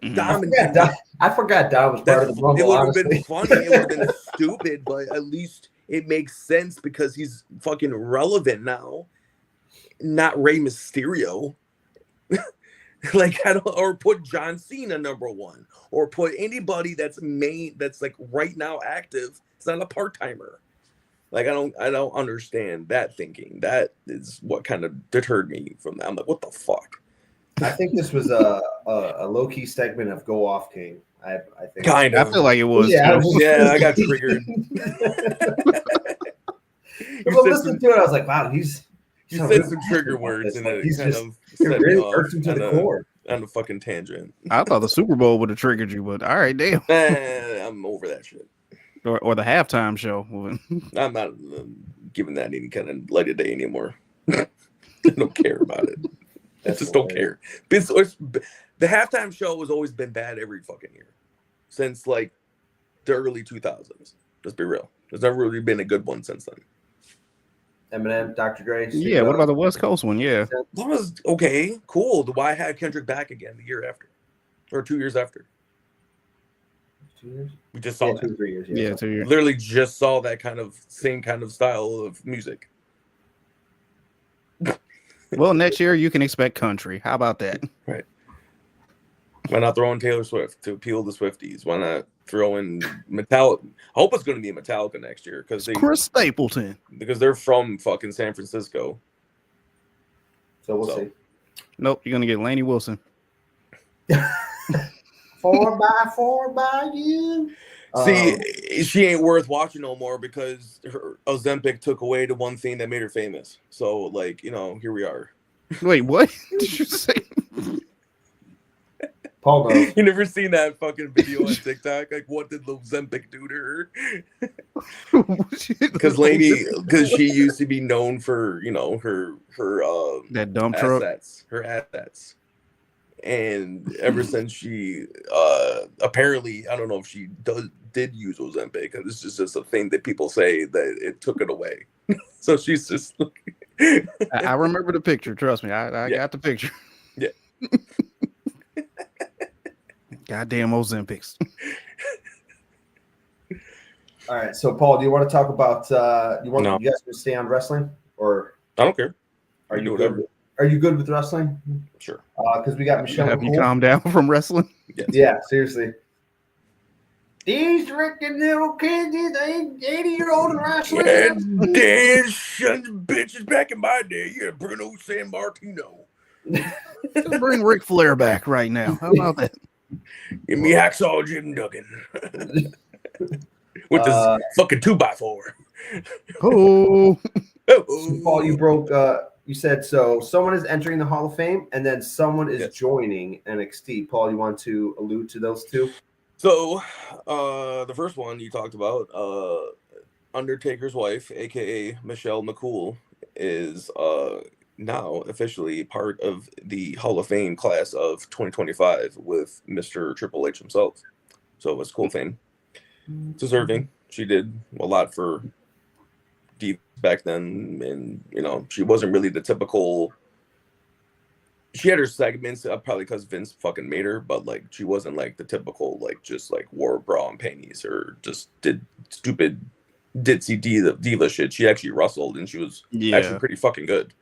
I forgot Dom was part of the Rumble. It would have been funny. It would have been stupid, but at least it makes sense because he's fucking relevant now. Not Rey Mysterio. Or put John Cena number 1, or put anybody that's like right now active. It's not a part-timer. Like I don't understand that thinking. That is what kind of deterred me from that. I'm like, what the fuck? I think this was a low-key segment of Go Off King. I think kind of. I feel like it was. Yeah, I got triggered. Well, listening to it, I was like, wow, you said some trigger words, and it kind of set me off to the core on a fucking tangent. I thought the SuperBowl would have triggered you, but all right, damn. I'm over that shit. or the halftime show. I'm not giving that any kind of light of day anymore. I don't care about it. I just don't care. The halftime show has always been bad every fucking year since like the early 2000s. Let's be real. There's never really been a good one since then. Eminem, Dr. Dre. Yeah, what about the West Coast one? Yeah. That was okay, cool. Why had Kendrick back again the year after? Or 2 years after? 2 years? We just saw that. 2 3 years. Yeah, 2 years. Literally just saw that same kind of style of music. Well, next year you can expect country. How about that? Right. Why not throw in Taylor Swift to appeal the Swifties? Why not throw in Metallica? I hope it's going to be Metallica next year because Chris Stapleton. Because they're from fucking San Francisco. So we'll see. Nope, you're gonna get Lainey Wilson. 4x4 by you. See, she ain't worth watching no more because her Ozempic took away the one thing that made her famous. So, like, here we are. Wait, what did you say? Paul knows. You never seen that fucking video on TikTok? Like, what did Ozempic do to her? Because she used to be known for, her that dump assets, truck. her assets. And ever since she apparently, I don't know if she did use Ozempic, and this is just a thing that people say that it took it away. So she's just I remember the picture, trust me. I got the picture. Yeah. Goddamn Ozempics. All right, so Paul, do you want to talk about you guys to stay on wrestling, or I don't care. Are you good? Are you good with wrestling? Sure. Because we got Michelle. Have you calmed down from wrestling? Yes. Yeah, seriously. These freaking little kids, 80-year-old wrestling. Damn sons of bitches back in my day. Yeah, Bruno San Martino. Let's bring Ric Flair back right now. How about that? Give me Hacksaw Jim Duggan. With this fucking 2x4. Oh. So Paul, you broke. You said so. Someone is entering the Hall of Fame, and then someone is joining NXT. Paul, you want to allude to those two? So, the first one you talked about, Undertaker's wife, aka Michelle McCool, is now officially part of the Hall of Fame class of 2025 with Mr. Triple H himself. So it's a cool thing. Deserving. She did a lot for Deep back then, and she wasn't really the typical. She had her segments probably because Vince fucking made her, but like she wasn't like the typical like just like wore bra and panties or just did stupid ditzy diva shit. She actually wrestled and she was actually pretty fucking good.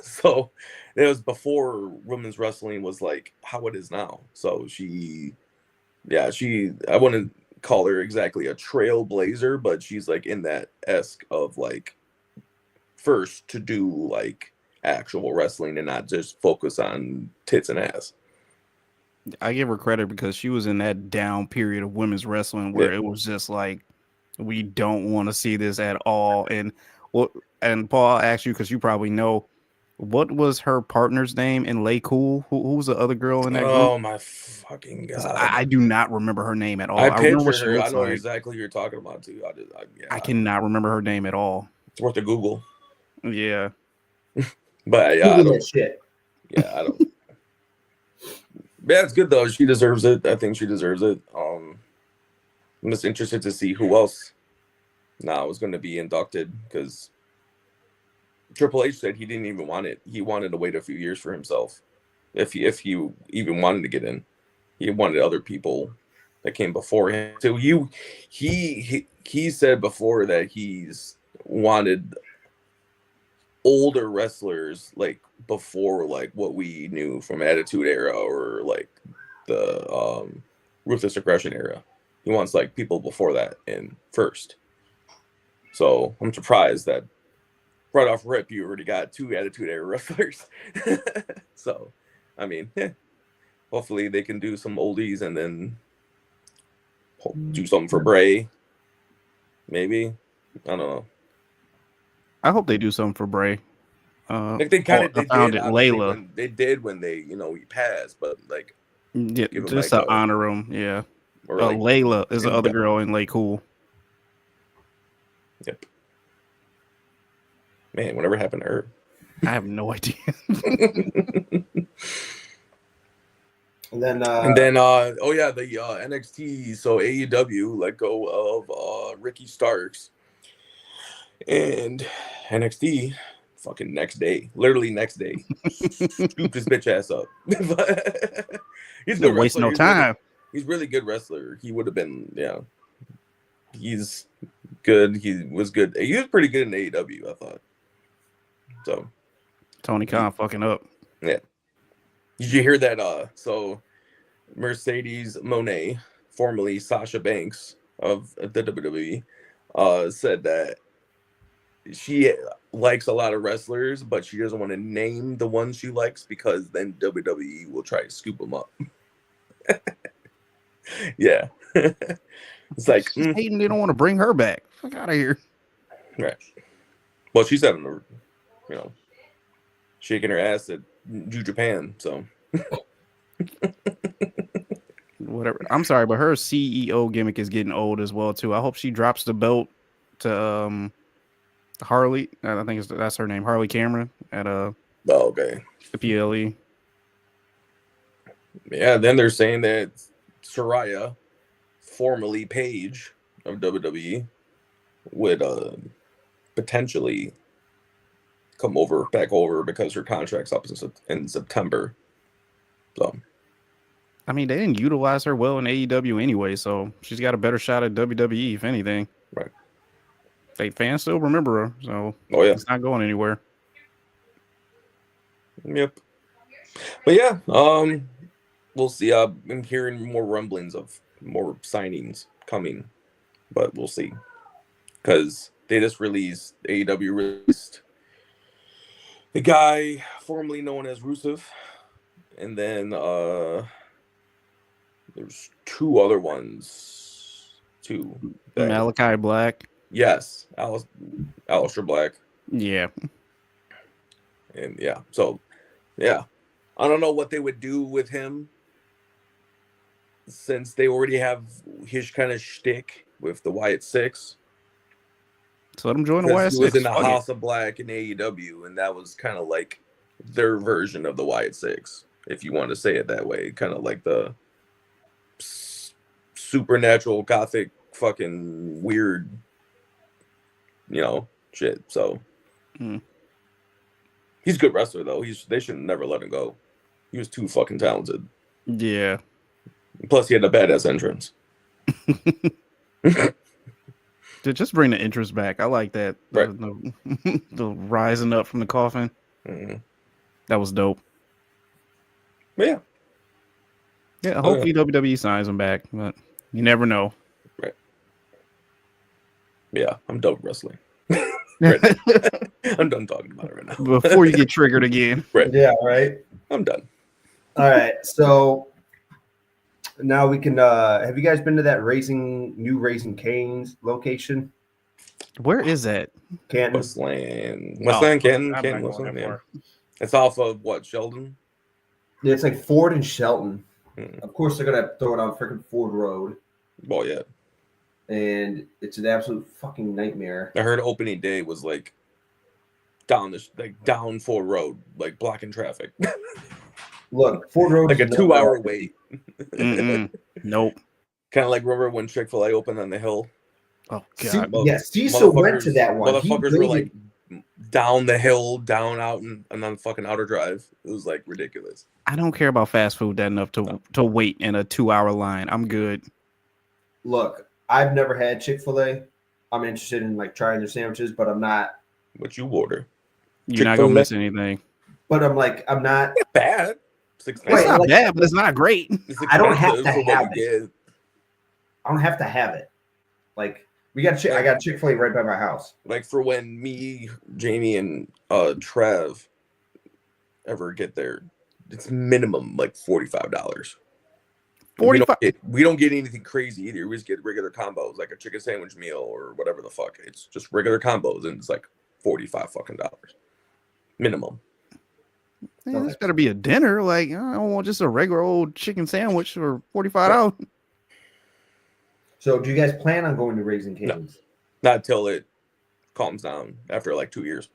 So it was before women's wrestling was like how it is now. So I wouldn't call her exactly a trailblazer, but she's like in that esque of like first to do like actual wrestling and not just focus on tits and ass. I give her credit because she was in that down period of women's wrestling where it was just like we don't want to see this at all. And Paul, I'll ask you because you probably know, what was her partner's name in Lay Cool? Who was the other girl in that group? Oh my fucking god! I do not remember her name at all. I remember what picture her. I know exactly who you're talking about too. I cannot remember her name at all. It's worth a Google. Yeah. But yeah, I don't. Shit. Yeah, I don't. Yeah, it's good though. She deserves it. I think she deserves it. I'm just interested to see who else now is going to be inducted because Triple H said he didn't even want it. He wanted to wait a few years for himself. If he even wanted to get in, he wanted other people that came before him. So he said before that he's wanted older wrestlers like before like what we knew from Attitude Era or like the Ruthless Aggression era. He wants like people before that in first. So I'm surprised that right off rip you already got 2 Attitude Era wrestlers. So I mean, hopefully they can do some oldies and then do something for Bray. Maybe. I don't know. I hope they do something for Bray. Like they kind of Layla. They did when they, he passed, but like just to honor him, yeah. Or Layla is the other girl in Lay Cool. Yep. Man, whatever happened to her? I have no idea. And then, oh yeah, the NXT. So AEW let go of Ricky Starks, and NXT fucking literally next day, scooped his bitch ass up. He's a good waste wrestler. no time. He's really good wrestler. He would have been, he's good. He was good. He was pretty good in AEW, I thought. So Tony Khan fucking up. yeah. Did you hear that? So Mercedes Moné, formerly Sasha Banks of the WWE, said that she likes a lot of wrestlers, but she doesn't want to name the ones she likes because then WWE will try to scoop them up. Yeah. It's like She's hating they don't want to bring her back. Fuck out of here. right. Well, she's having shaking her ass at New Japan, so Whatever. I'm sorry, but her CEO gimmick is getting old as well too. I hope she drops the belt to Harley. I think that's her name, Harley Cameron at okay. the PLE. Yeah, then they're saying that Soraya, formerly Paige of WWE, would potentially come back over because her contract's up in September. So, I mean, they didn't utilize her well in AEW anyway, so she's got a better shot at WWE if anything. right. Fans still remember her, so Oh yeah. it's not going anywhere. Yep. But yeah, we'll see. I've been hearing more rumblings of more signings coming, but we'll see. Because they just released, AEW released the guy formerly known as Rusev, and then there's two other ones too. Malachi Black. Yes, Aleister Black. Yeah. And yeah, so yeah, I don't know what they would do with him since they already have his kind of shtick with the Wyatt Six. So let him join the Wyatt He was Six. in the House of Black in AEW, and that was kind of like their version of the Wyatt Six, if you want to say it that way. Kind of like the supernatural, gothic, fucking weird, shit. So he's a good wrestler, though. They should never let him go. He was too fucking talented. Yeah. Plus, he had a badass entrance. To just bring the interest back. I like that. Right. The rising up from the coffin. Mm-hmm. That was dope. But yeah. Yeah, hopefully WWE signs him back, but you never know. Right. Yeah, I'm done with wrestling. Right. I'm done talking about it right now. Before you get triggered again. Right. Yeah, right. I'm done. All right. So now we can have you guys been to that new Raising Cane's location? Where is that? Canton. Westland, I'm Canton, not going Westland, that yeah. far. It's off of what, Sheldon? Yeah, it's like Ford and Shelton. Hmm. Of course, they're gonna throw it on freaking Ford Road, Well, yeah. and it's an absolute fucking nightmare. I heard opening day was like down Ford Road, like blocking traffic. Look, Ford Road like a is 2-hour wait. Nope. Kind of like, remember when Chick-fil-A opened on the hill? Oh See, god. yeah, Cecil went to that one. Motherfuckers were like down the hill, down out and on the fucking outer drive. It was like ridiculous. I don't care about fast food that enough to wait in a 2-hour line. I'm good. Look, I've never had Chick-fil-A. I'm interested in like trying their sandwiches, but I'm not. What you order? You're not gonna miss anything. But I'm not. Not bad. It's not bad, but it's not great. I don't have to have it. I don't have to have it. Like I got Chick-fil-A right by my house. Like for when me, Jamie, and Trev ever get there, it's minimum like $45. 45. We don't get anything crazy either. We just get regular combos, like a chicken sandwich meal or whatever the fuck. It's just regular combos, and it's like $45 fucking dollars minimum. Man, this better be a dinner. Like, I don't want just a regular old chicken sandwich for $45. So, do you guys plan on going to Raising Cane's? Not till it calms down after like 2 years.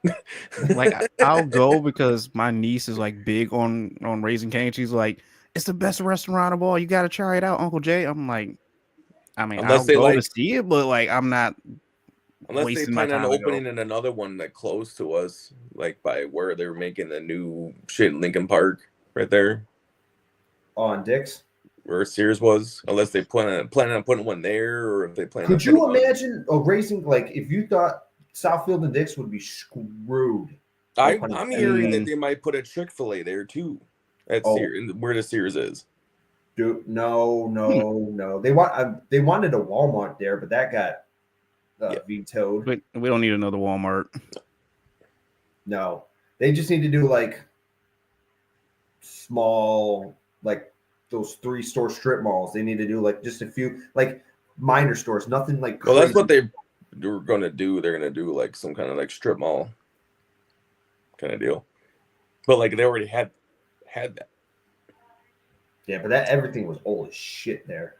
Like I'll go because my niece is like big on Raising Cane. She's like, it's the best restaurant of all. You got to try it out, Uncle Jay. I'm like, I mean, Unless I'll they go like, to see it, but like I'm not unless they wasting my plan on time to go. opening in another one like close to us, like by where they're making the new shit in Lincoln Park right there On Dick's. where Sears was. Unless they plan on putting one there, or if they plan. Could on you putting one- imagine a racing like if you thought Southfield and Dick's would be screwed? I'm hearing that they might put a Chick-fil-A there too at Oh. Sears, where the Sears is. Dude, no. They wanted a Walmart there, but that got vetoed. But we don't need another Walmart. No, they just need to do like small, like those 3-store strip malls. They need to do like just a few, like minor stores, nothing like. Well, that's crazy. what they were going to do. They're going to do like some kind of like strip mall kind of deal. But like they already had that. Yeah, but that everything was old as shit there.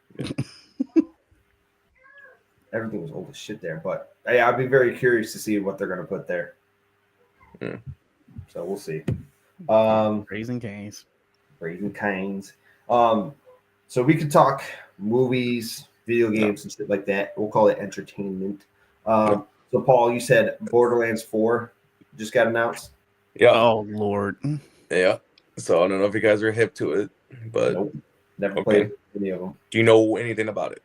Everything was old as shit there. But hey, I'd be very curious to see what they're going to put there. So we'll see. Raising Cane's. Raising Cane's. So we could talk movies, video games, and shit like that. We'll call it entertainment. So Paul, you said Borderlands 4 just got announced. Yeah. Oh Lord. Yeah. So I don't know if you guys are hip to it, but Nope. Never played any of them. do you know anything about it?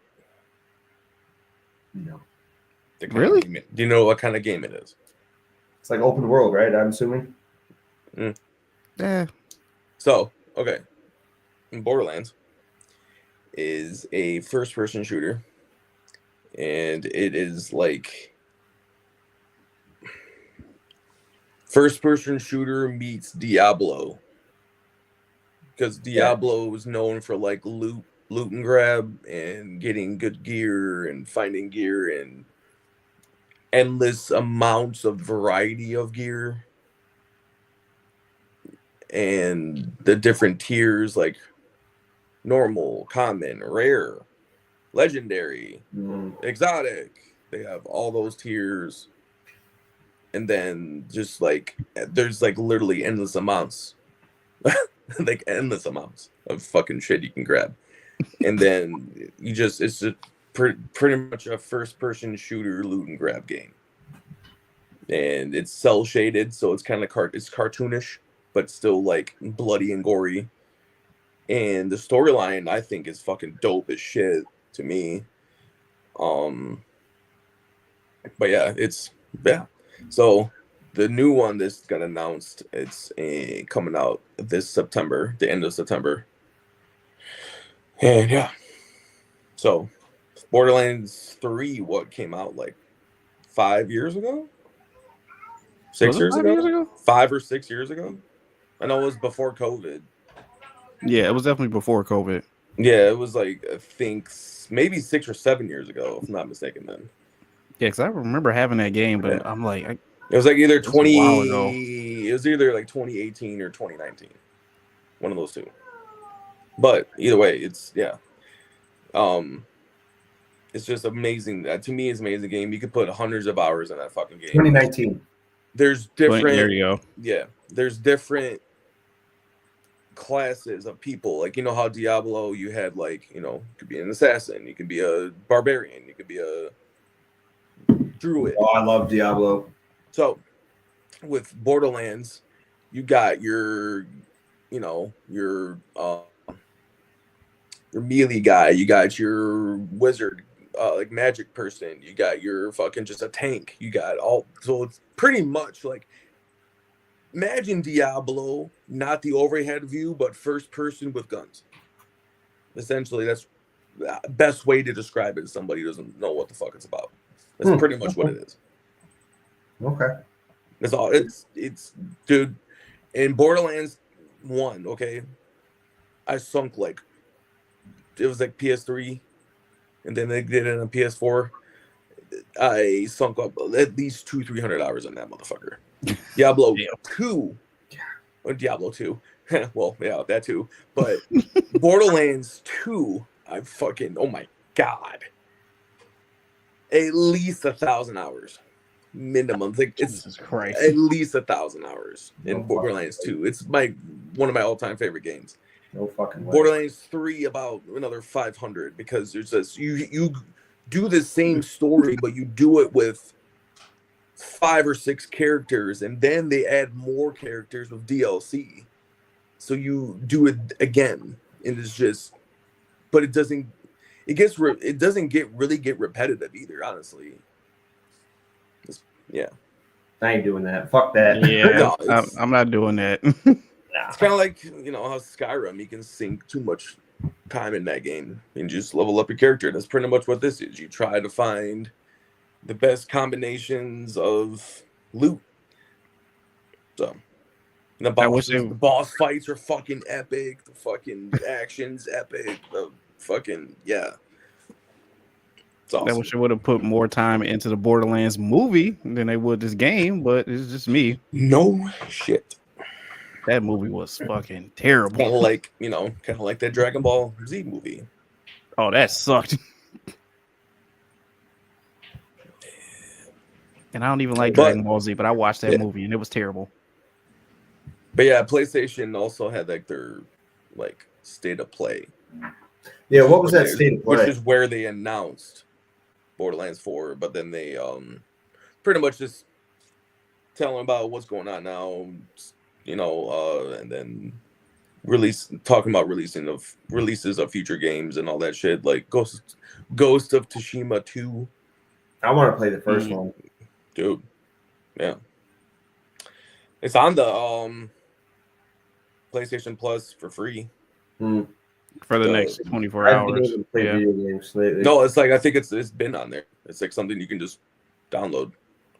No. The kind of Really? game do you know what kind of game it is? It's like open world, right? I'm assuming. Yeah. So, okay. Borderlands is a first-person shooter, and it is like first-person shooter meets Diablo, because Diablo is known for like loot and grab and getting good gear and finding gear and endless amounts of variety of gear and the different tiers like normal, common, rare, legendary, exotic. They have all those tiers, and then just like there's like literally endless amounts like endless amounts of fucking shit you can grab. And then it's just pretty much a first person shooter loot and grab game, and it's cell shaded, so it's kind of it's cartoonish but still like bloody and gory. And the storyline I think is fucking dope as shit to me. But yeah, so the new one that's got announced, it's coming out this September, the end of September. And yeah, so Borderlands 3, what came out like 5 years ago? 6 years ago? 5 or 6 years ago? I know it was before COVID. Yeah, it was definitely before COVID. Yeah, it was like, I think maybe 6 or 7 years ago, if I'm not mistaken then. Yeah, because I remember having that game, but I'm like, it was like either it was a while ago. it was either like 2018 or 2019. One of those two. But either way, it's it's just amazing. To me, it's an amazing game. You could put hundreds of hours in that fucking game. 2019. There's different. There you go. Yeah, there's different classes of people. Like, you know how Diablo, you had like, you could be an assassin, you could be a barbarian, you could be a druid. Oh, I love Diablo. So with Borderlands, you got your melee guy, you got your wizard, like magic person, you got your fucking just a tank, you got all. So it's pretty much like, imagine Diablo, not the overhead view, but first person with guns. Essentially, that's the best way to describe it. If somebody doesn't know what the fuck it's about, that's pretty much what it is. Okay. That's all. It's dude. In Borderlands 1, okay, I sunk like, it was like PS3, and then they did it on PS4. I sunk up at least 200-300 hours on that motherfucker. Diablo 2, or Diablo 2. Well, yeah, that too. But Borderlands 2, I fucking, oh my god, at least 1,000 hours. minimum. Like it's Jesus Christ. at least 1,000 hours in No Borderlands fucking 2. It's one of my all-time favorite games. No fucking way. Borderlands 3 about another 500 because there's this you do the same story, but you do it with 5 or 6 characters, and then they add more characters with DLC. So you do it again, and it's just, but it doesn't really get repetitive either. Honestly, yeah. I ain't doing that. Fuck that. Yeah, No, I'm not doing that. It's kind of like how Skyrim, you can sink too much time in that game and just level up your character. That's pretty much what this is. You try to find the best combinations of loot. So the boss fights are fucking epic. The fucking action's epic. The fucking It's awesome. I wish they would have put more time into the Borderlands movie than they would this game, but it's just me. No shit. That movie was fucking terrible. Kind of like that Dragon Ball Z movie. Oh, that sucked. And I don't even like Dragon Ball Z, but I watched that movie and it was terrible. But yeah, PlayStation also had like their state of play. Yeah, what was that state of play? Which is where they announced Borderlands 4, but then they pretty much just telling about what's going on now, and then talking about releases of future games and all that shit, like Ghost of Tsushima 2. I want to play the first one. Dude. Yeah. It's on the PlayStation Plus for free. For the next 24 hours. Video games lately. No, it's like I think it's been on there. It's like something you can just download.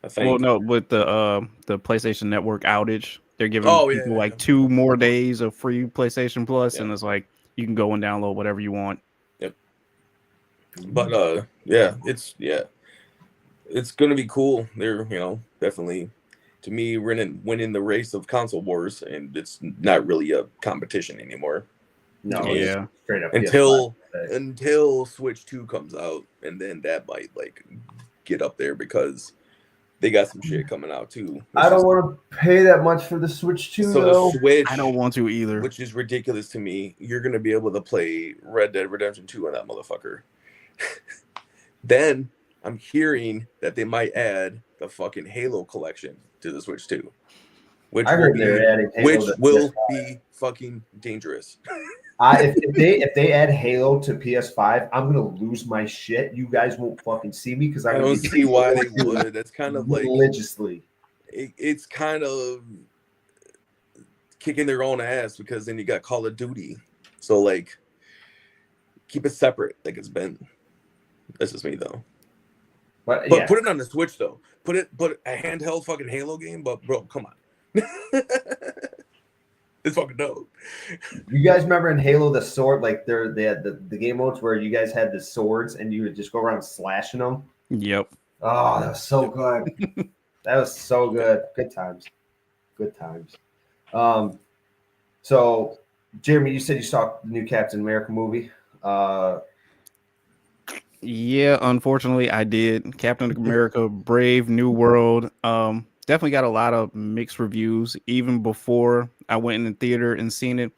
I think. Well, no, with the PlayStation Network outage, they're giving people 2 more days of free PlayStation Plus, and it's like you can go and download whatever you want. Yep. But it's gonna be cool. They're definitely, to me, winning the race of console wars, and it's not really a competition anymore. No, straight up until Switch 2 comes out, and then that might get up there because they got some shit coming out too. I don't want to pay that much for the Switch 2 though. The Switch, I don't want to either, which is ridiculous to me. You're gonna be able to play Red Dead Redemption 2 on that motherfucker. Then I'm hearing that they might add the fucking Halo collection to the Switch 2. Which will be fucking dangerous. If they add Halo to PS5, I'm gonna lose my shit. You guys won't fucking see me because I don't see why they would. That's kind of like religiously. It's kind of kicking their own ass because then you got Call of Duty. So keep it separate like it's been. That's just me though. But put it on the Switch though. Put a handheld fucking Halo game. But bro, come on. It's fucking dope. You guys remember in Halo the sword, they had the game modes where you guys had the swords and you would just go around slashing them? Yep. Oh, that was so good. That was so good. Good times. Good times. So Jeremy, you said you saw the new Captain America movie. Yeah, unfortunately I did. Captain America Brave New World. Definitely got a lot of mixed reviews. Even before I went in the theater and seen it,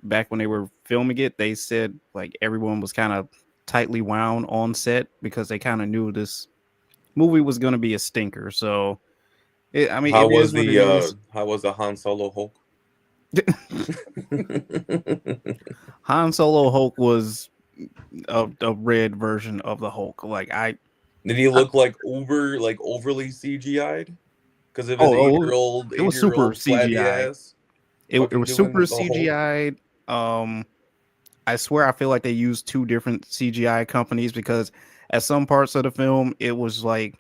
back when they were filming it, they said everyone was kind of tightly wound on set because they kind of knew this movie was going to be a stinker. So, how was the Han Solo Hulk? Han Solo Hulk was a red version of the Hulk. Did he look overly CGI'd? Because it was 8-year-old. It was super CGI. It was super CGI. I swear, I feel like they used 2 different CGI companies because at some parts of the film, it was like,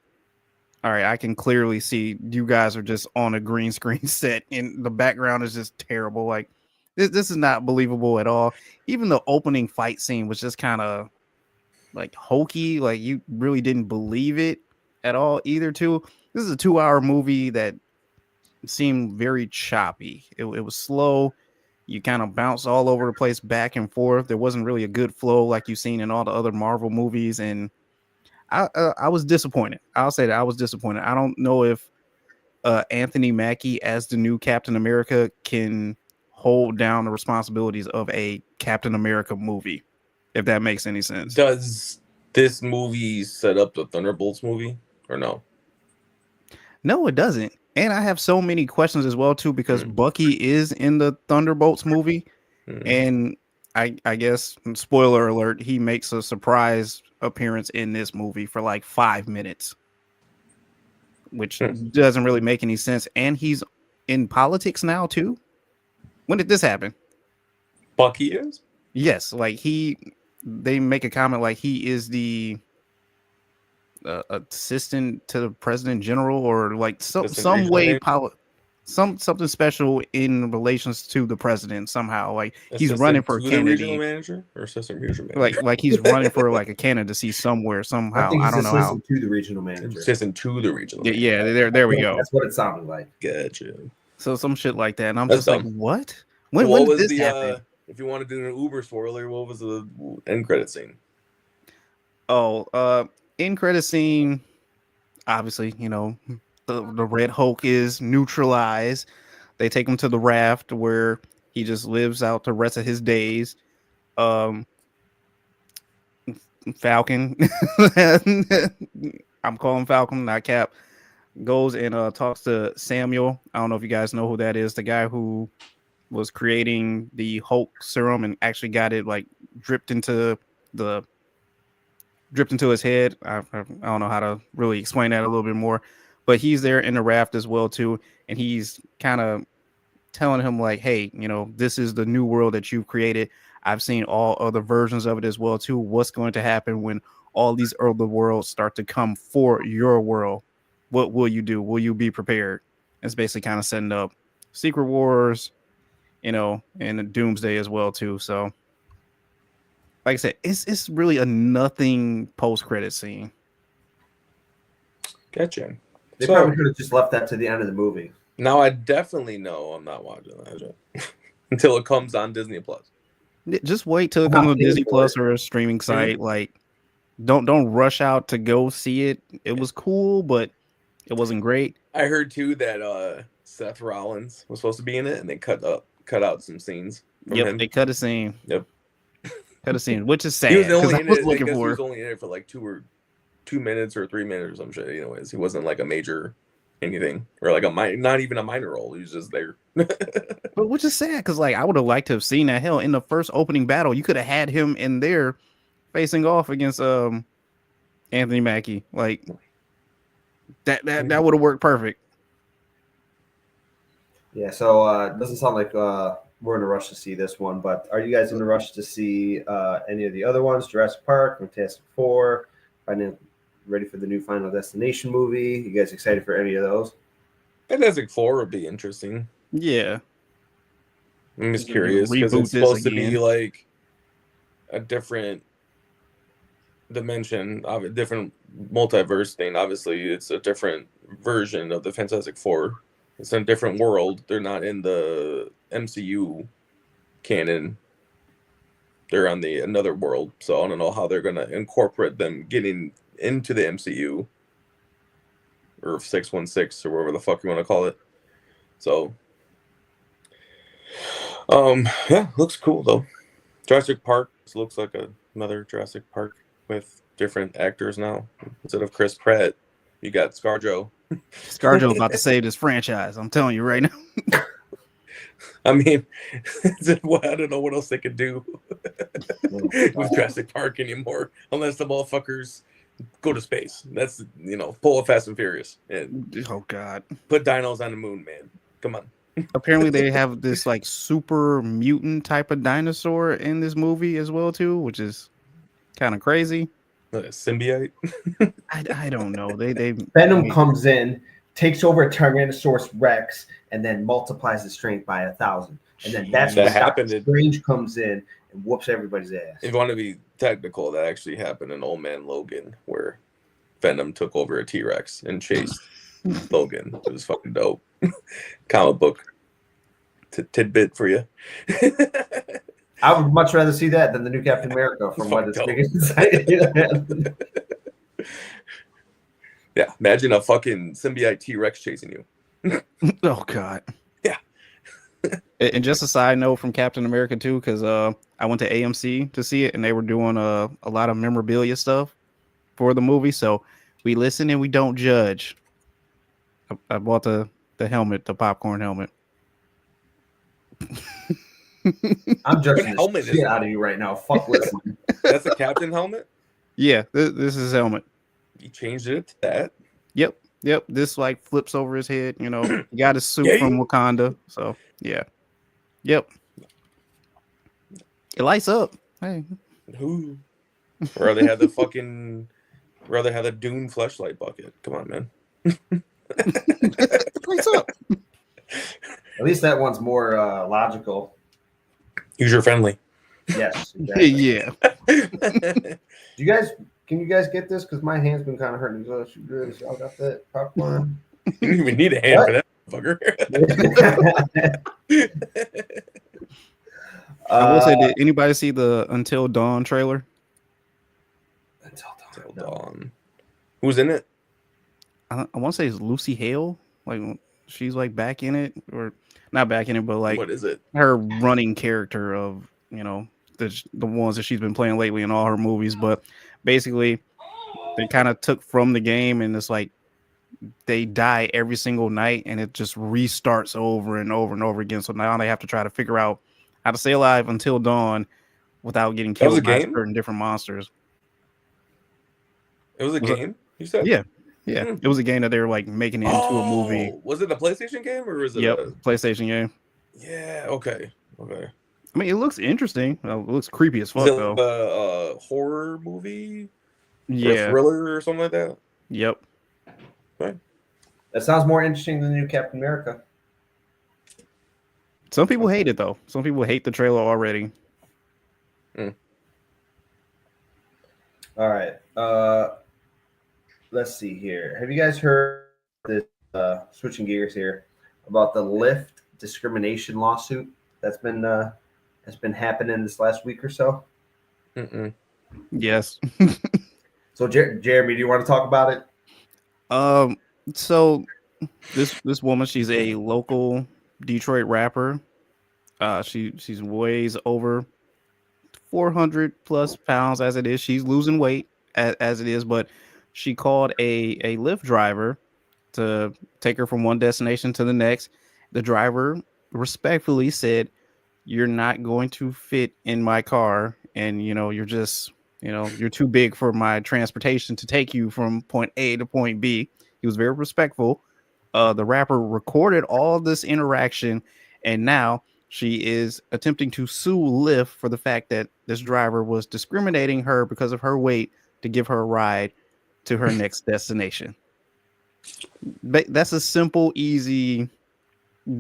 all right, I can clearly see you guys are just on a green screen set, and the background is just terrible. This is not believable at all. Even the opening fight scene was just kind of hokey. You really didn't believe it at all either. Too. This is a 2-hour movie that seemed very choppy. It was slow. You kind of bounce all over the place back and forth. There wasn't really a good flow like you've seen in all the other Marvel movies. And I was disappointed. I'll say that I was disappointed. I don't know if Anthony Mackie as the new Captain America can hold down the responsibilities of a Captain America movie, if that makes any sense. Does this movie set up the Thunderbolts movie or no? No, it doesn't. And I have so many questions as well too, because Bucky is in the Thunderbolts movie, and I guess, spoiler alert, he makes a surprise appearance in this movie for like 5 minutes, which doesn't really make any sense. And he's in politics now too. When did this happen? Bucky is? Yes, like they make a comment like he is the assistant to the president general, or like some way something special in relations to the president somehow. Like he's running for a candidate. Regional manager or assistant regional manager? Like he's running for like a candidacy somewhere somehow. I don't know how. Assistant to the regional manager. Assistant to the regional manager. Yeah, there we go. That's what it sounded like. Gotcha. So some shit like that, and I'm That's just dumb. like, what? When When was did this the happen? if you want to do an Uber spoiler, what was the end credit scene? Oh, end credit scene. Obviously, you know, the Red Hulk is neutralized. They take him to the raft where he just lives out the rest of his days. Falcon, I'm calling Falcon, not Cap, goes and talks to Samuel. I don't know if you guys know who that is. The guy who was creating the Hulk serum and actually got it like dripped into his head. I don't know how to really explain that a little bit more, but he's there in the raft as well too, and he's kind of telling him like, hey, you know, this is the new world that you've created. I've seen all other versions of it as well too. What's going to happen when all these other worlds start to come for your world? What will you do? Will you be prepared? It's basically kind of setting up Secret Wars, you know, and Doomsday as well too. So like I said, it's really a nothing post-credit scene. Gotcha. They probably could have just left that to the end of the movie. Now I definitely know I'm not watching that until it comes on Disney Plus. Just wait till it comes on Disney Plus or a streaming site. Like, don't rush out to go see it. It was cool, but it wasn't great. I heard too that Seth Rollins was supposed to be in it, and they cut out some scenes from him. They cut a scene. Yep. Cut a scene, which is sad. He was only I was looking for. He was only in it for like 2 minutes or 3 minutes or some shit. Anyways, he wasn't like a major anything or like not even a minor role. He was just there. But which is sad because like I would have liked to have seen that. Hell, in the first opening battle, you could have had him in there facing off against Anthony Mackie. Like that would have worked perfect. Yeah, so it doesn't sound like we're in a rush to see this one, but are you guys in a rush to see any of the other ones? Jurassic Park, Fantastic Four, ready for the new Final Destination movie? You guys excited for any of those? Fantastic Four would be interesting. Yeah. I'm just curious because it's supposed to be like a different dimension, of a different multiverse thing. Obviously, it's a different version of the Fantastic Four. It's in a different world. They're not in the MCU canon. They're on another world. So I don't know how they're going to incorporate them getting into the MCU or 616 or whatever the fuck you want to call it. So, yeah, looks cool though. Jurassic Park looks like another Jurassic Park with different actors now. Instead of Chris Pratt, you got ScarJo. ScarJo's about to save this franchise. I'm telling you right now. I mean, I don't know what else they could do with Jurassic Park anymore, unless the motherfuckers go to space. That's, pull a Fast and Furious and oh god, put dinos on the moon, man. Come on. Apparently they have this like super mutant type of dinosaur in this movie as well too, which is kind of crazy. A symbiote. I don't know. They Venom comes in, takes over a Tyrannosaurus Rex, and then multiplies the strength by 1,000. And then that's when Doctor Strange comes in and whoops everybody's ass. If you want to be technical, that actually happened in Old Man Logan, where Venom took over a T-Rex and chased Logan. It was fucking dope. Comic book tidbit for you. I would much rather see that than the new Captain America from what it's big inside. Yeah, imagine a fucking symbiote T-Rex chasing you. Oh God. Yeah. And just a side note from Captain America too, because I went to AMC to see it, and they were doing a lot of memorabilia stuff for the movie. So we listen and we don't judge. I bought the helmet, the popcorn helmet. I'm judging What helmet the is shit that? out of you right now. Fuck listening. That's a captain helmet? Yeah, this is his helmet. He changed it to that? Yep. This like flips over his head. You know, he got his suit Yeah. from Wakanda. So yeah. Yep. It lights up. Hey. Who? Or they had the fucking... Rather have a Dune fleshlight bucket. Come on, man. It lights up. At least that one's more logical. User friendly. Yes. Exactly. Yeah. Can you guys get this? Because my hand's been kind of hurting. So y'all got that popcorn? You don't even need a hand What? for that, fucker. I will say, did anybody see the Until Dawn trailer? Until Dawn. Who's in it? I want to say it's Lucy Hale. Like she's like back in it, or not back in it, but like What is it? her running character of, you know, the ones that she's been playing lately in all her movies. But basically, they kind of took from the game, and it's like they die every single night, and it just restarts over and over and over again. So now they have to try to figure out how to stay alive until dawn without getting That was killed a by game? certain different monsters. It was a game, you said? Yeah. It was a game that they were like making it into a movie. Was it a PlayStation game or was it Yep, a... PlayStation game. Yeah, okay. I mean, it looks interesting. It looks creepy as fuck, Was it though. a horror movie? Or a Yeah. thriller or something like that? Yep. That sounds more interesting than the new Captain America. Some people hate it though. Some people hate the trailer already. All right. Let's see here. Have you guys heard this? Switching gears here about the Lyft discrimination lawsuit that's been happening this last week or so. Yes. So, Jeremy, do you want to talk about it? So this woman, she's a local Detroit rapper. She's weighs over 400 plus pounds as it is. She's losing weight as it is, but she called a Lyft driver to take her from one destination to the next. The driver respectfully said, "You're not going to fit in my car, and you're just, you're too big for my transportation to take you from point A to point B." He was very respectful. The rapper recorded all this interaction, and now she is attempting to sue Lyft for the fact that this driver was discriminating her because of her weight to give her a ride to her next destination. That's a simple, easy,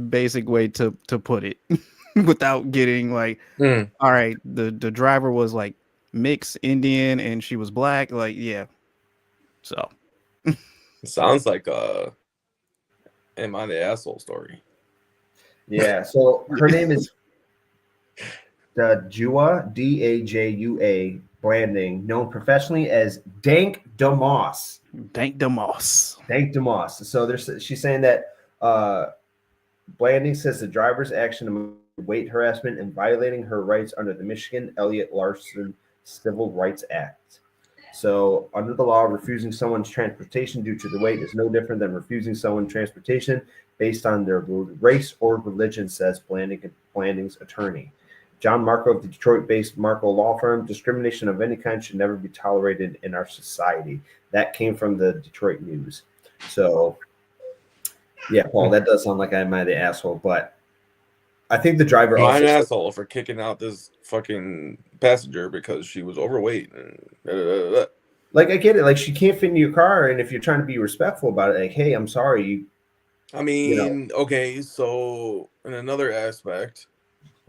basic way to put it without getting like, all right, the driver was like mixed Indian and she was black. Like, yeah. So Sounds like Am I the Asshole story. Yeah. So her name is Dajua, Dajua Branding, known professionally as Dank DeMoss. Dank DeMoss. Dank DeMoss. So she's saying that Blanding says the driver's action amounted to weight harassment and violating her rights under the Michigan Elliott Larson Civil Rights Act. So under the law, refusing someone's transportation due to the weight is no different than refusing someone transportation based on their race or religion, says Blanding's attorney. John Marco of the Detroit-based Marco law firm. Discrimination of any kind should never be tolerated in our society. That came from the Detroit News. So, yeah, Paul, that does sound like I'm the asshole, but I think the driver I'm also an asshole for kicking out this fucking passenger because she was overweight. And like, I get it. Like, she can't fit in your car, and if you're trying to be respectful about it, like, hey, I'm sorry. I mean, okay, so in another aspect,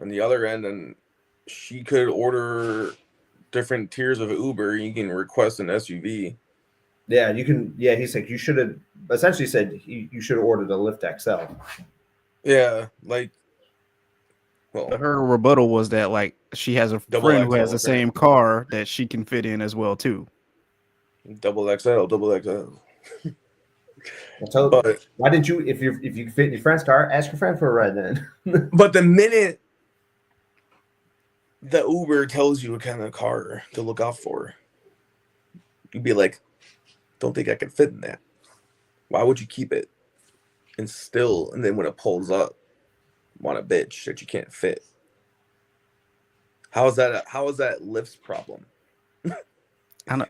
on the other end, and she could order different tiers of Uber. You can request an SUV. Yeah, you can. Yeah, he's like, you should have essentially said you should have ordered a Lyft XL. Yeah, like, well, Her rebuttal was that like she has a Double friend who has XL, the same car that she can fit in as well too. double XL. But why didn't you? If you fit in your friend's car, ask your friend for a ride then. but the minute the Uber tells you what kind of car to look out for, you'd be like, "Don't think I can fit in that. Why would you keep it?" And then when it pulls up, want a bitch that you can't fit. How is that Lyft's problem?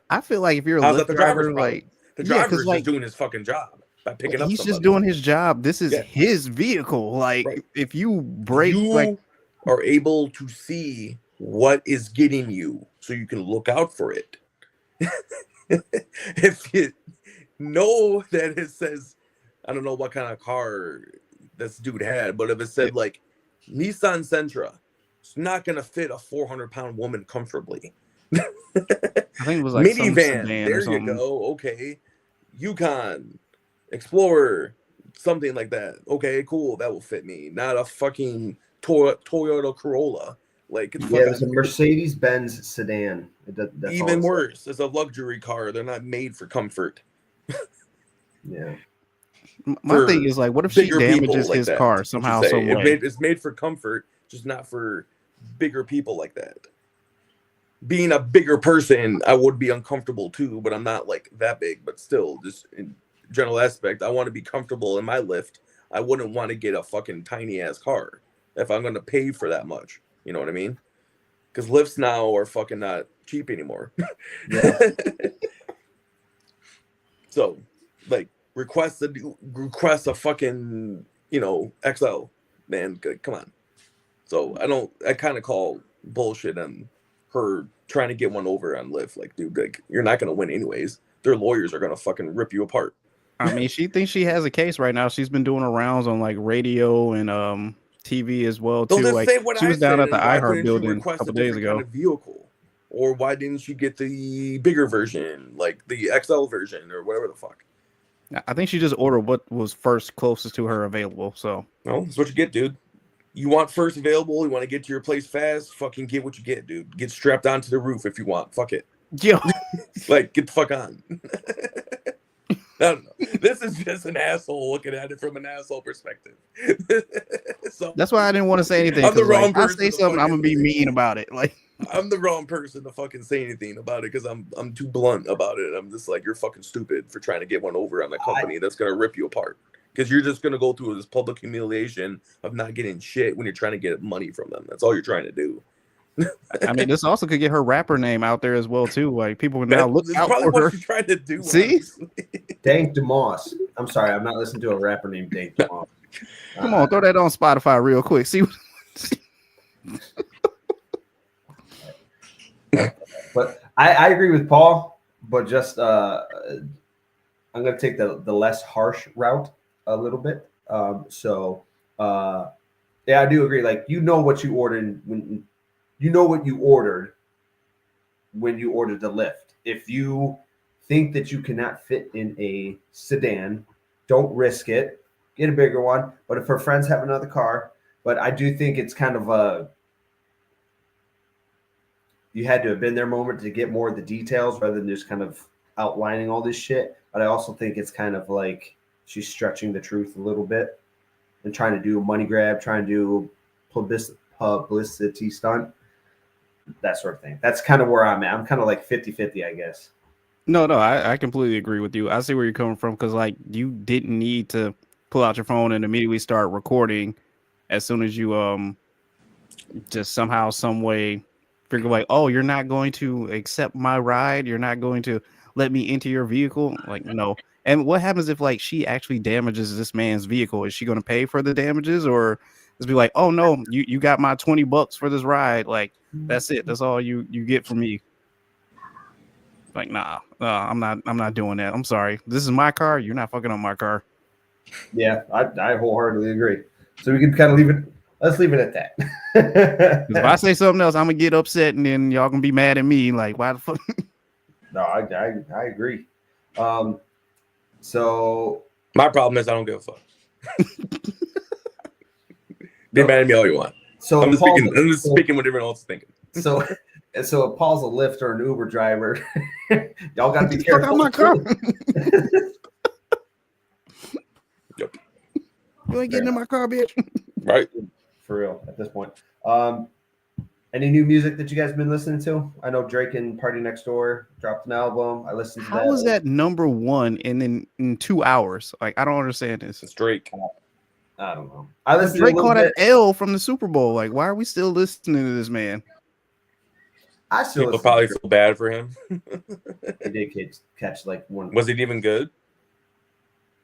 I feel like if you're a How's Lyft that the driver's driver, problem? like The driver's like, just doing his fucking job by picking up he's somebody. just doing his job. This is Yeah. his vehicle. Like Right. if you break, you like are able to see what is getting you, so you can look out for it. If you know that it says, I don't know what kind of car this dude had, but if it said like Nissan Sentra, it's not gonna fit a 400-pound woman comfortably. I think it was like some Minivan. sedan There or you something. go. Okay, Yukon, Explorer, something like that. Okay, cool. That will fit me. Not a fucking Toyota Corolla. Like it's Yeah, it was a Mercedes-Benz sedan. That's even worse. It's a luxury car. They're not made for comfort. Yeah. My thing is like, what if she Bigger damages people like his that, car I should somehow, say. some way? It's made for comfort, just not for bigger people like that. Being a bigger person, I would be uncomfortable too, but I'm not like that big. But still, just in general aspect, I want to be comfortable in my Lyft. I wouldn't want to get a fucking tiny ass car if I'm going to pay for that much. You know what I mean? Because Lyfts now are fucking not cheap anymore. Yeah. So, like, request a fucking, XL, man. Come on. So I kind of call bullshit on her trying to get one over on Lyft. Like, dude, like, you're not gonna win anyways. Their lawyers are gonna fucking rip you apart. I mean, she thinks she has a case right now. She's been doing her rounds on like radio and TV as well too. They'll just Like say what she I was down said, at the and why iHeart couldn't you building a request couple a days different ago. kind of vehicle? Or why didn't you get the bigger version, like the XL version or whatever the fuck? I think she just ordered what was first closest to her available. So No, that's what you get, dude. You want first available, you want to get to your place fast, fucking get what you get, dude. Get strapped onto the roof if you want. Fuck it. yo, Like, get the fuck on. I don't know. This is just an asshole looking at it from an asshole perspective. So that's why I didn't want to say anything. I'm the 'Cause, wrong like, I person say to something, I'm gonna be fucking- mean about it. Like I'm the wrong person to fucking say anything about it because I'm too blunt about it. I'm just like, you're fucking stupid for trying to get one over on a company that's gonna rip you apart. Because you're just gonna go through this public humiliation of not getting shit when you're trying to get money from them. That's all you're trying to do. I mean, this also could get her rapper name out there as well too. Like people can now look That's out probably for her. what you're trying to do. See? Honestly. Dank DeMoss. I'm sorry, I'm not listening to a rapper named Dank DeMoss. Come on, throw that on Spotify real quick. See. But I agree with Paul, but just I'm gonna take the less harsh route a little bit. Yeah, I do agree. Like, you know what you ordered when you know what you ordered when you ordered the lift. If you think that you cannot fit in a sedan, don't risk it. Get a bigger one. But if her friends have another car, but I do think it's kind of a you had to have been there moment to get more of the details rather than just kind of outlining all this shit. But I also think it's kind of like she's stretching the truth a little bit and trying to do a money grab, trying to do publicity stunt, that sort of thing. That's kind of where I'm at. I'm kind of like 50-50, I guess. No, I completely agree with you. I see where you're coming from because like you didn't need to pull out your phone and immediately start recording as soon as you just somehow, some way figure like, oh, you're not going to accept my ride, you're not going to let me into your vehicle. Like, no. And what happens if like she actually damages this man's vehicle? Is she going to pay for the damages, or just be like, oh no, you got my $20 for this ride? Like that's it. That's all you get from me. Like, nah, I'm not doing that. I'm sorry. This is my car. You're not fucking on my car. Yeah, I wholeheartedly agree. So we can kind of leave it. Let's leave it at that. If I say something else, I'm gonna get upset, and then y'all gonna be mad at me. Like, why the fuck? No, I agree. So My problem is I don't give a fuck. Be mad at me all you want. So I'm just speaking what everyone else is thinking. So if Paul's a Lyft or an Uber driver, y'all got to be Fuck out careful. my car. You ain't getting in my car, bitch. Right. For real at this point. Any new music that you guys been listening to? I know Drake and Party Next Door dropped an album. I listened to that. How is that number one in 2 hours? Like, I don't understand this. It's Drake. I don't know. I listened Drake to a caught little an L from the Super Bowl. Like, why are we still listening to this man? I still People listen probably to feel bad for him. He did catch like one. Was it even good?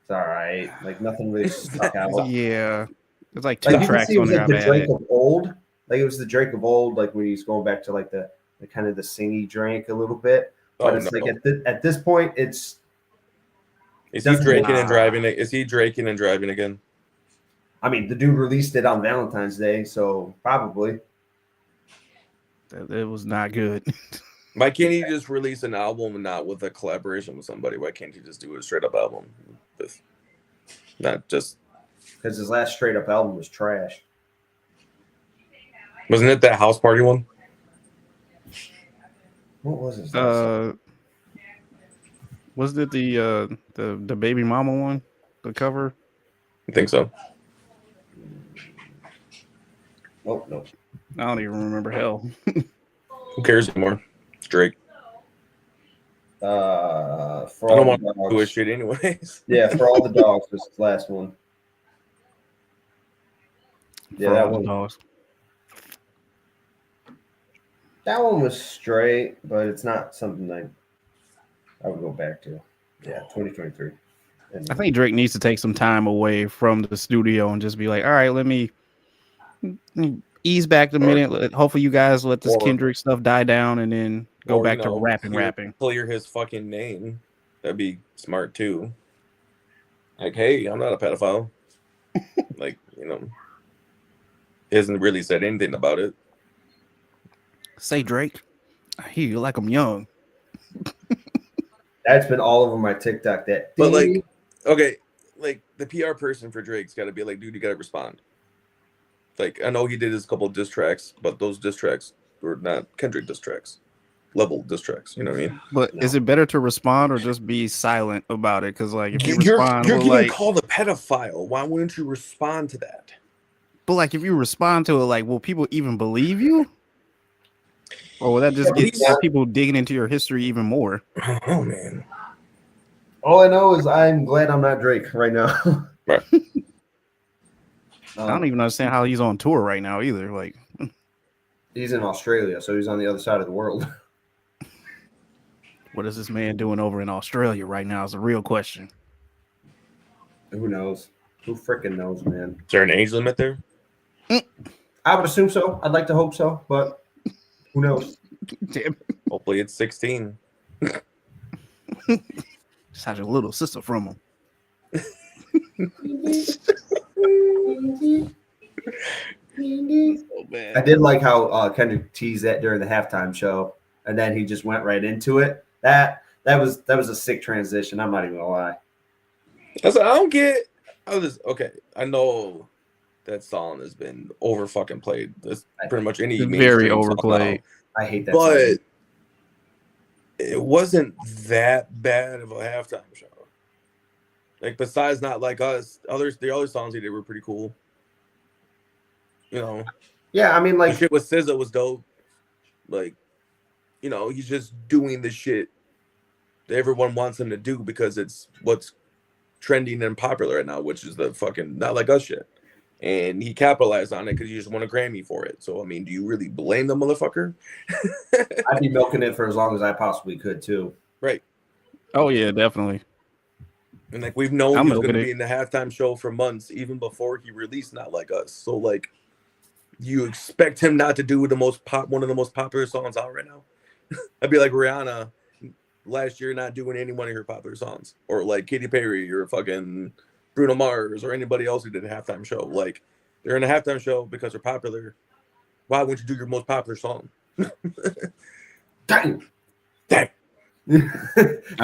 It's all right. Like nothing really stuck out. Yeah, there's like 2 Like you can tracks see it on was there. like I'm the Drake at. of old. Like it was the Drake of old. Like when he's going back to like the kind of the singy Drake a little bit. But it's like at this point, it's. Is he draking and driving? Is he draking and driving again? I mean, the dude released it on Valentine's Day, so probably. It was not good. Why can't he just release an album and not with a collaboration with somebody? Why can't he just do a straight up album? Not just because his last straight up album was trash. Wasn't it that house party one? What was his last wasn't it the baby mama one? The cover? I think so. Oh no. I don't even remember. Hell. Who cares anymore? It's Drake. For I don't all want the to do dogs. his shit anyways. Yeah, for all the dogs was his last one. Yeah, For that all the one. dogs. That one was straight, but it's not something I would go back to. Yeah, 2023. I think Drake needs to take some time away from the studio and just be like, all right, let me ease back a minute. Hopefully you guys let this Kendrick stuff die down and then go back to rapping. Clear his fucking name. That'd be smart too. Like, hey, I'm not a pedophile. Like, you know, he hasn't really said anything about it. Say, Drake, I hear you like I'm young. That's been all over my TikTok. But like, okay, like the PR person for Drake's got to be like, dude, you got to respond. Like, I know he did his couple of diss tracks, but those diss tracks were not Kendrick diss tracks, level diss tracks. You know what I mean? But is it better to respond or just be silent about it? Because like, if you you're respond, getting called a pedophile. Why wouldn't you respond to that? But like, if you respond to it, like, will people even believe you? Or will that just get people digging into your history even more? Oh man! All I know is I'm glad I'm not Drake right now. Right. I don't even understand how he's on tour right now either. Like, he's in Australia, so he's on the other side of the world. what is this man doing over in Australia right now is a real question. Who knows? Who freaking knows, man? Is there an age limit there? I would assume so. I'd like to hope so, but who knows? Damn. Hopefully it's 16. Just had your little sister from him. Oh, man. I did like how Kendrick teased that during the halftime show, and then he just went right into it. That was a sick transition. I'm not even gonna lie. I don't get. I know that song has been over fucking played. That's pretty much any very overplayed. I hate that, but song. It wasn't that bad of a halftime show. Like besides Not Like Us, the other songs he did were pretty cool. You know. Yeah, I mean, like the shit with SZA was dope. Like, you know, he's just doing the shit that everyone wants him to do because it's what's trending and popular right now, which is the fucking Not Like Us shit. And he capitalized on it because he just won a Grammy for it. So, I mean, do you really blame the motherfucker? I'd be milking it for as long as I possibly could, too. Right. Oh, yeah, definitely. And, like, we've known he was going to be in the halftime show for months, even before he released Not Like Us. So, like, you expect him not to do one of the most popular songs out right now? I'd be like Rihanna last year not doing any one of her popular songs. Or, like, Katy Perry or fucking Bruno Mars or anybody else who did a halftime show. Like, they're in a halftime show because they're popular. Why wouldn't you do your most popular song? Dang. I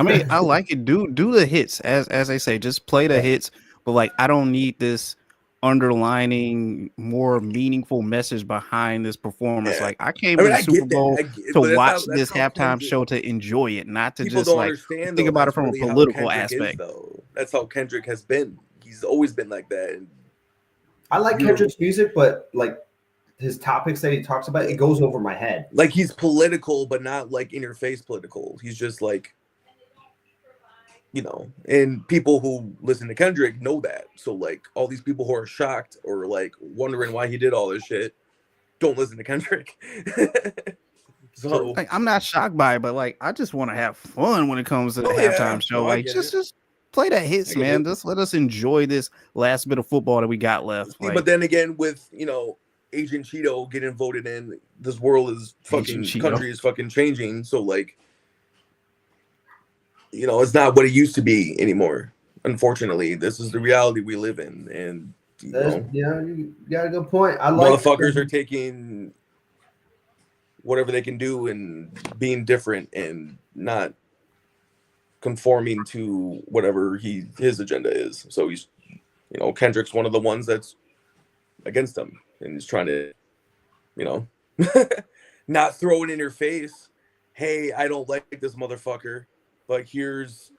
mean, I like it. Do the hits, as they say, just play the hits. But like, I don't need this underlining, more meaningful message behind this performance. Like, I came to the Super Bowl to watch this halftime show to enjoy it, not to just like think about it from a political aspect. That's how Kendrick has been. He's always been like that. And I like Kendrick's music, but like his topics that he talks about, it goes over my head. Like he's political, but not like in your face political. He's just like, you know, and people who listen to Kendrick know that. So like all these people who are shocked or like wondering why he did all this shit don't listen to Kendrick. So like, I'm not shocked by it, but like I just want to have fun when it comes to the halftime show. No, like just play the hits, man. Just let us enjoy this last bit of football that we got left. See, like, but then again, with Agent Cheeto getting voted in, this world is fucking country is fucking changing. So like, it's not what it used to be anymore. Unfortunately, this is the reality we live in, and you got a good point. I like motherfuckers are taking whatever they can do and being different and not conforming to whatever his agenda is. So he's, Kendrick's one of the ones that's against him, and he's trying to, not throw it in your face. Hey, I don't like this motherfucker, but here's,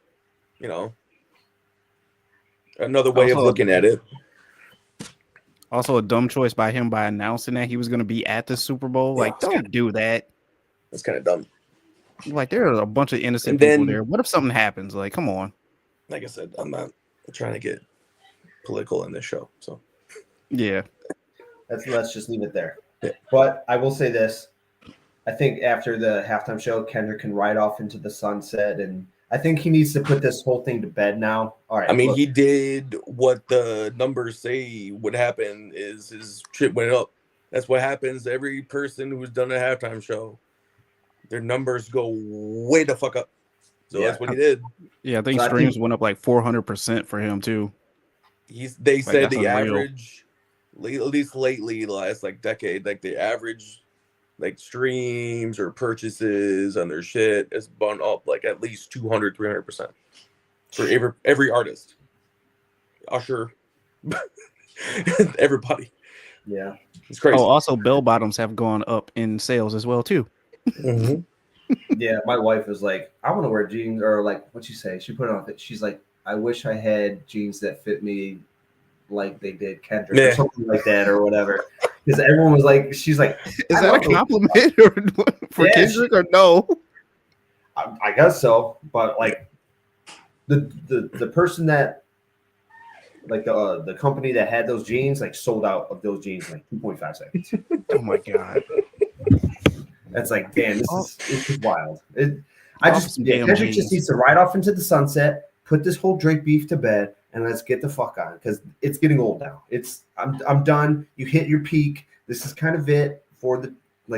another way of looking at it. Also, a dumb choice by him by announcing that he was going to be at the Super Bowl. Like, don't do that. That's kind of dumb. Like, there are a bunch of innocent people there. What if something happens? Like, come on. Like I said, I'm not trying to get political in this show. So, yeah. Let's just leave it there. Yeah. But I will say this. I think after the halftime show, Kendrick can ride off into the sunset, and I think he needs to put this whole thing to bed now. All right. I mean, he did what the numbers say would happen is his shit went up. That's what happens to every person who's done a halftime show. Their numbers go way the fuck up. So that's what he did. Yeah, I think streams went up like 400% for him too. They said the average, at least lately, the last like decade, like the average like streams or purchases on their shit has gone up like at least 200-300% for every artist. Usher, everybody. Yeah, it's crazy. Oh, also bell bottoms have gone up in sales as well too. Mm-hmm. Yeah, my wife was like, I want to wear jeans, or like, what'd she say? She put it on. She's like, I wish I had jeans that fit me like they did Kendrick or something like that or whatever. Because everyone was like, she's like, is that a compliment for Kendrick or no? I guess so, but like the person that like the company that had those jeans like sold out of those jeans in like 2.5 seconds. Oh my god. That's like, damn, this is wild. Kendrick just needs to ride off into the sunset, put this whole Drake beef to bed, and let's get the fuck on, because it's getting old now. I'm done. You hit your peak. This is kind of it for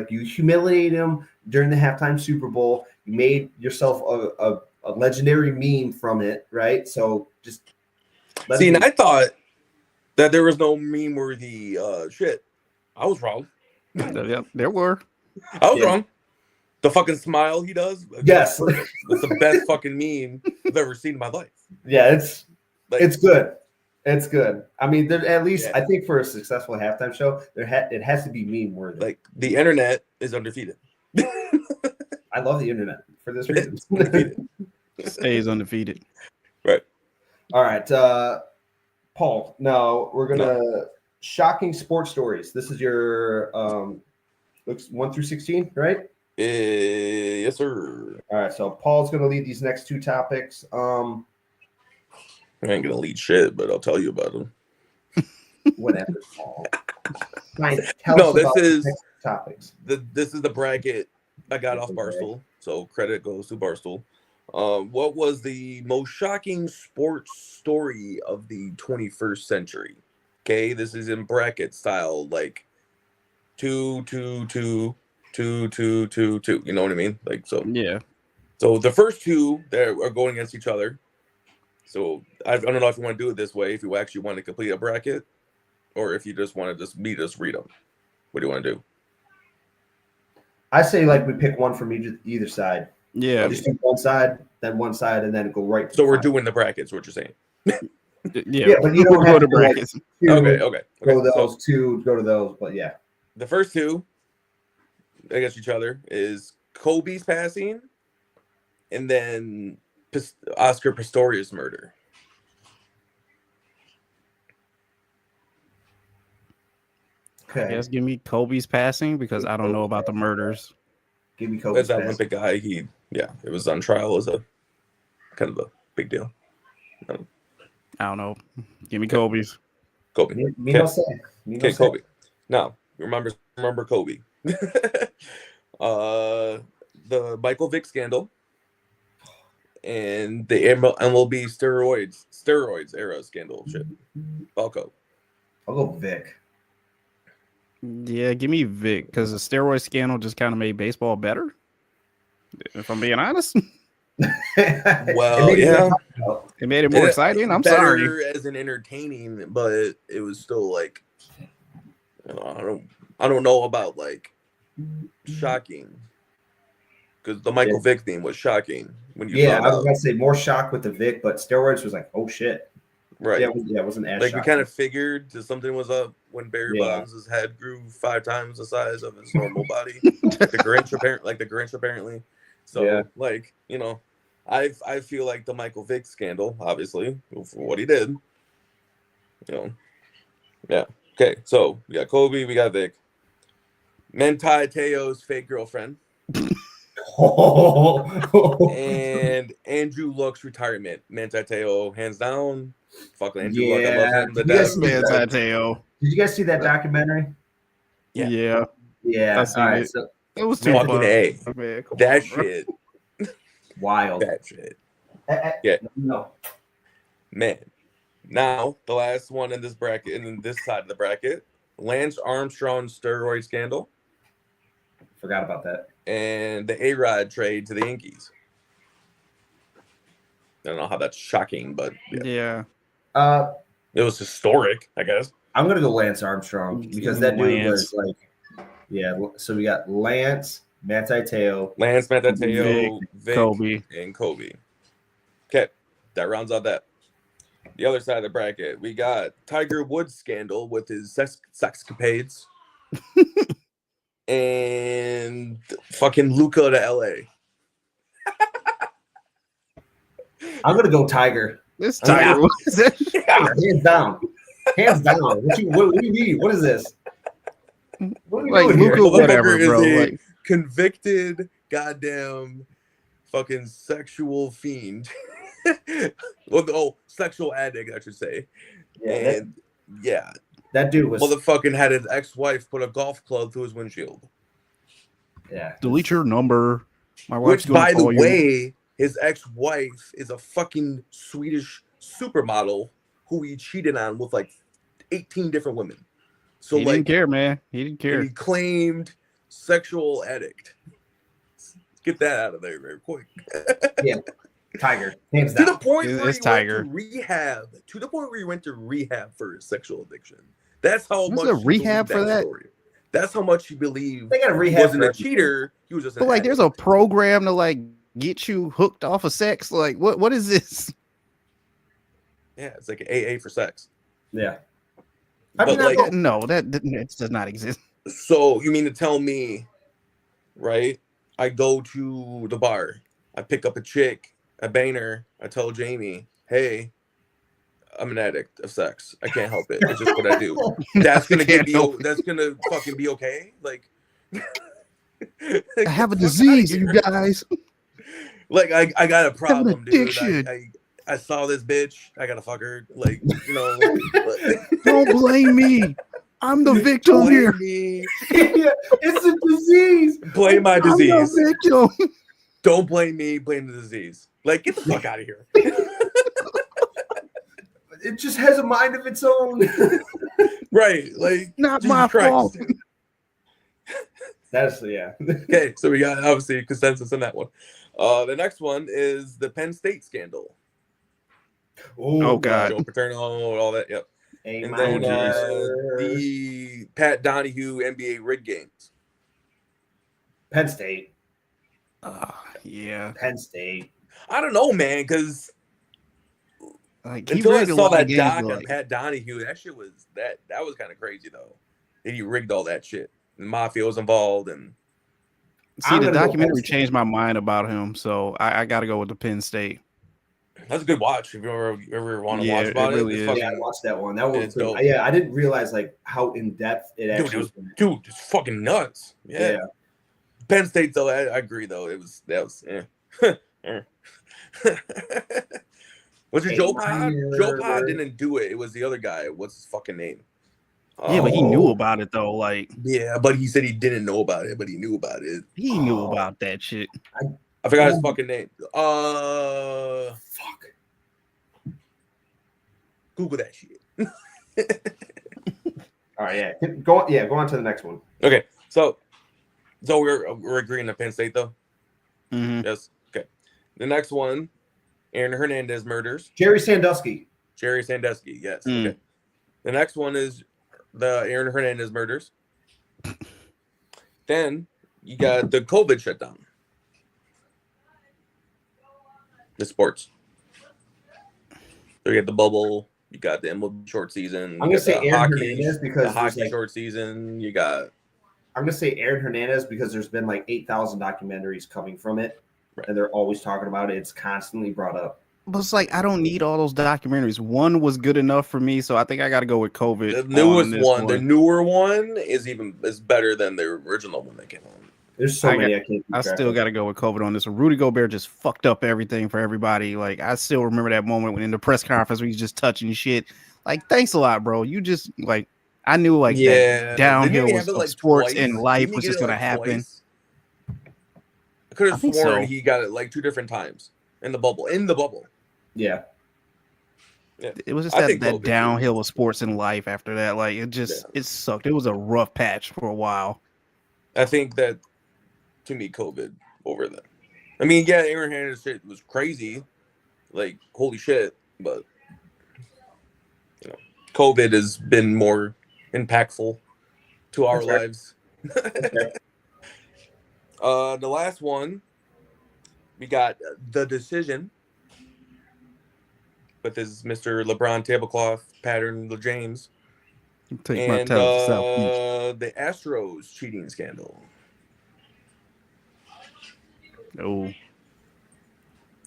you humiliate him during the halftime Super Bowl. You made yourself a legendary meme from it, right? So just and I thought that there was no meme worthy shit. I was wrong. Yeah, there were. I was wrong. The fucking smile he does. Yes. That's the best fucking meme I've ever seen in my life. Yeah, it's good. It's good. I mean, at least I think for a successful halftime show, it has to be meme worthy. Like the internet is undefeated. I love the internet for this reason. Stays undefeated. Right. All right, Paul. Now we're gonna shocking sports stories. This is your looks 1 through 16, right? Yes, sir. All right, so Paul's gonna lead these next two topics. I ain't gonna lead shit, but I'll tell you about them. Whatever, Paul. This is topics. This is the bracket I got off Barstool, so credit goes to Barstool. What was the most shocking sports story of the 21st century? Okay, this is in bracket style, like 2, 2, 2, 2, 2, 2, 2. You know what I mean? Like so. Yeah. So the first two that are going against each other. So I don't know if you want to do it this way, if you actually want to complete a bracket, or if you just want to just read them. What do you want to do? I say like we pick one from either side. Yeah. Just do one side, and then go right. So we're doing the brackets. What you're saying? Yeah, but you don't have to brackets. Okay. Go to those two. Go to those, but yeah. The first two against each other is Kobe's passing, and then Oscar Pistorius' murder. I guess give me Kobe's passing because I don't know about the murders. Give me Kobe's As that passing. Olympic guy, it was on trial as a kind of a big deal. I don't know. Give me Kobe's. Kobe. Me no say. Okay, Kobe. Now, remember Kobe. The Michael Vick scandal and the MLB steroids era scandal shit. Balco. I'll go Vic. Yeah, give me Vic because the steroid scandal just kind of made baseball better. If I'm being honest. Well, it made it more exciting. I'm sorry. As an entertaining, but it was still like, I don't know about like shocking because the Michael Vick thing was shocking when you. I was gonna say more shock with the Vic, but steroids was like, oh shit. Right. Yeah, it wasn't as like shocking. we kind of figured that something was up when Barry Bonds' head grew 5 times the size of his normal body. the Grinch apparently. So like, I feel like the Michael Vick scandal, obviously, for what he did. Yeah. Okay, so we got Kobe, we got Vic. Mentai Teo's fake girlfriend. And Andrew Luck's retirement. Mentai Teo, hands down. Fuck Andrew Luck, I love him. Mentai Teo. Did you guys see that documentary? Yeah. All right, so it was too fucking fun. A. Man, that shit. Wild. That shit. Yeah. No. Man. Now, the last one in this bracket, in this side of the bracket, Lance Armstrong steroid scandal. Forgot about that. And the A-Rod trade to the Yankees. I don't know how that's shocking, but yeah. It was historic, I guess. I'm gonna go Lance Armstrong because that dude was like, so we got Lance, Manti Te'o, Vic, Kobe, and Kobe. Okay, that rounds out that. The other side of the bracket, we got Tiger Woods scandal with his sexcapades, and fucking Luka to LA. I'm gonna go Tiger. This Tiger Woods, hands down. What do you need? What is this? What are we doing Luka, here? whatever, bro. Like convicted, goddamn, fucking sexual fiend. Sexual addict, I should say. That dude was motherfucking had his ex-wife put a golf club through his windshield. Yeah. Delete your number. My wife's Which, by the call way, his ex-wife is a fucking Swedish supermodel who he cheated on with like 18 different women. So he didn't care, man. He didn't care. He claimed sexual addict. Get that out of there very quick. Yeah. Tiger. Hands down. To the point where it's he Tiger. went to rehab. To the point where he went to rehab for his sexual addiction. That's how much a rehab for that. Story. That's how much he believed. They got a rehab. He wasn't a cheater. He was just. But like, there's a program to like get you hooked off of sex. Like, what is this? Yeah, it's like an AA for sex. Yeah. But like, no, that does not exist. So you mean to tell me, right? I go to the bar, I pick up a chick, I bang her, I tell Jamie, hey, I'm an addict of sex. I can't help it. It's just what I do. That's gonna that's gonna fucking be okay. Like I have a disease, you guys. Like I got a problem, dude. I saw this bitch. I gotta fuck her. Like, Don't blame me. I'm the victim here. It's a disease. Blame my disease. I'm the victim. Don't blame me. Blame the disease. Like, get the fuck out of here. It just has a mind of its own. Right. Like, not my fault. That's Okay, so we got obviously consensus on that one. The next one is the Penn State scandal. Oh God. Joe Paterno, all that. Yep. And then the Pat Donahue NBA rig games. Penn State. Yeah. Penn State. I don't know, man, because like, until I saw that doc on Pat Donahue, that shit was that was kind of crazy though. That he rigged all that shit. The mafia was involved, and see, the documentary changed my mind about him, so I got to go with the Penn State. That's a good watch if you ever want to Yeah, watch it about it. really It's is. fucking, Yeah, I watched that one. That one was it's pretty. dope. Yeah, I didn't realize like how in depth it dude, actually. it's fucking nuts. Yeah. Yeah. Penn State though, I agree though. That was Was it Hey, Joe Pod? Joe Pod Minor. didn't do it. It was the other guy. What's his fucking name? Yeah, but he knew Oh. about it though. Like Yeah, but he said he didn't know about it, but he knew about it. he knew about that shit. I forgot his fucking name. Fuck. Google that shit. All right, yeah. Go on to the next one. Okay, so we're agreeing to Penn State though. Mhm. Yes. Okay. The next one, Aaron Hernandez murders. Jerry Sandusky. Jerry Sandusky. Yes. Mm. Okay. The next one is the Aaron Hernandez murders. Then you got the COVID shutdown. The sports. So you got the bubble. You got the MLB short season. I'm gonna say Aaron Hernandez because the hockey like, short season. You got. I'm gonna say Aaron Hernandez because there's been like 8,000 documentaries coming from it, Right. and they're always talking about it. It's constantly brought up. But it's like I don't need all those documentaries. One was good enough for me, so I think I got to go with COVID. The newest this one, the newer one, is better than the original one that came out. There's so many I can't keep I track still of. got to go with COVID on this one. Rudy Gobert just fucked up everything for everybody. Like I still remember that moment when in the press conference when he's just touching shit. Like thanks a lot, bro. You just like I knew like that downhill was of sports and life was just gonna happen. I could have think sworn so. he got it like 2 different times in the bubble. Yeah. It was just I think that COVID downhill of sports and life after that. Like it just it sucked. It was a rough patch for a while. I think that to me, COVID over that. I mean, yeah, Aaron Hernandez shit was crazy, like holy shit, but you know, COVID has been more impactful to our lives. Okay. The last one, we got The Decision. But this is Mr. LeBron Tablecloth Pattern James. Take my And talents to South Beach. the Astros cheating scandal. Oh,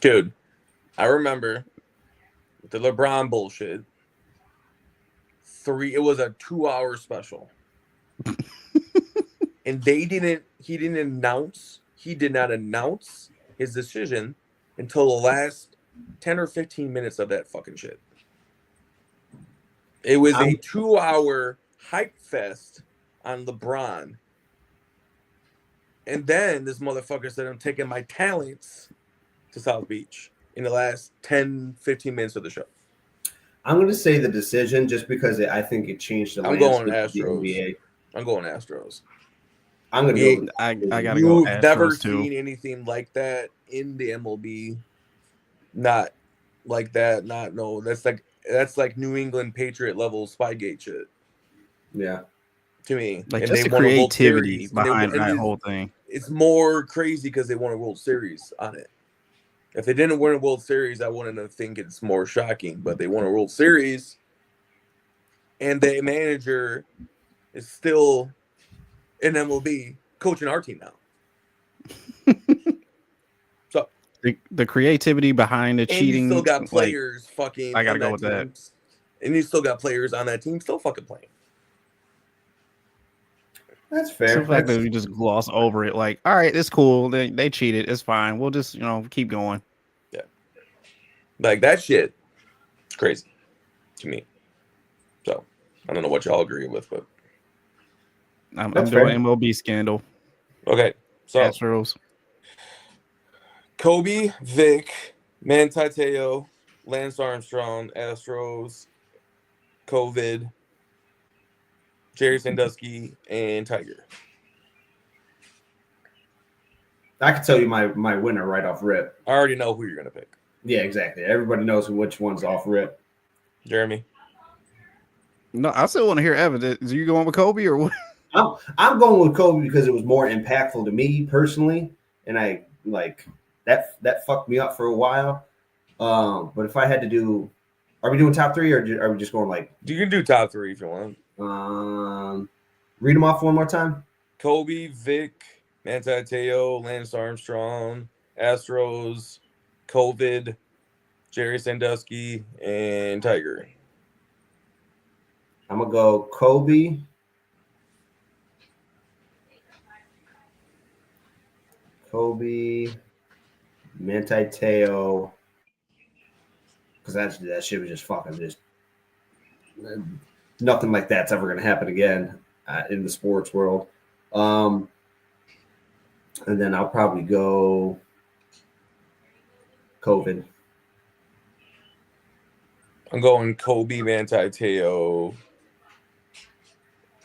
Dude, I remember the LeBron bullshit. It was a 2-hour special. And he did not announce his decision until the last 10 or 15 minutes of that fucking shit. It was a 2-hour hype fest on LeBron. And then this motherfucker said, I'm taking my talents to South Beach in the last 10, 15 minutes of the show. I'm going to say The Decision just because I think it changed the I'm landscape going of the Astros. NBA. I'm going Astros. I'm going to go. I gotta go. You've never Astros too. seen anything like that in the MLB. Not like that. That's like New England Patriot level Spygate shit Yeah. to me. Like And just they the won a World creativity Series. behind that whole thing. It's more crazy because they won a World Series on it. If they didn't win a World Series, I wouldn't think it's more shocking. But they won a World Series, and the manager is still in MLB coaching our team now. So the creativity behind the and cheating. you still got like, players fucking. I gotta on go with team, that. And you still got players on that team still fucking playing. That's it's fair. the fact that we just gloss over it. Like, all right, it's cool. They cheated. It's fine. We'll just keep going. Yeah, like that shit. It's crazy to me. So I don't know what y'all agree with, but I'm That's doing fair. MLB scandal. okay. So Astros. Kobe, Vic, Manti Te'o, Lance Armstrong, Astros, COVID, Jerry Sandusky, and Tiger. I can tell you my winner right off rip. I already know who you're gonna pick. Yeah, exactly. Everybody knows which one's off rip. Jeremy. No, I still want to hear evidence. Are you going with Kobe or what? I'm going with Kobe because it was more impactful to me personally, and I like that fucked me up for a while. But if I had to do, are we doing top 3 or are we just going like? You can do top 3 if you want. Read them off one more time. Kobe, Vic, Manti Te'o, Lance Armstrong, Astros, COVID, Jerry Sandusky, and Tiger. I'm gonna go Kobe. Manti Te'o, because that shit was just fucking just nothing like that's ever gonna happen again in the sports world. And then I'll probably go COVID. I'm going Kobe, Manti Te'o,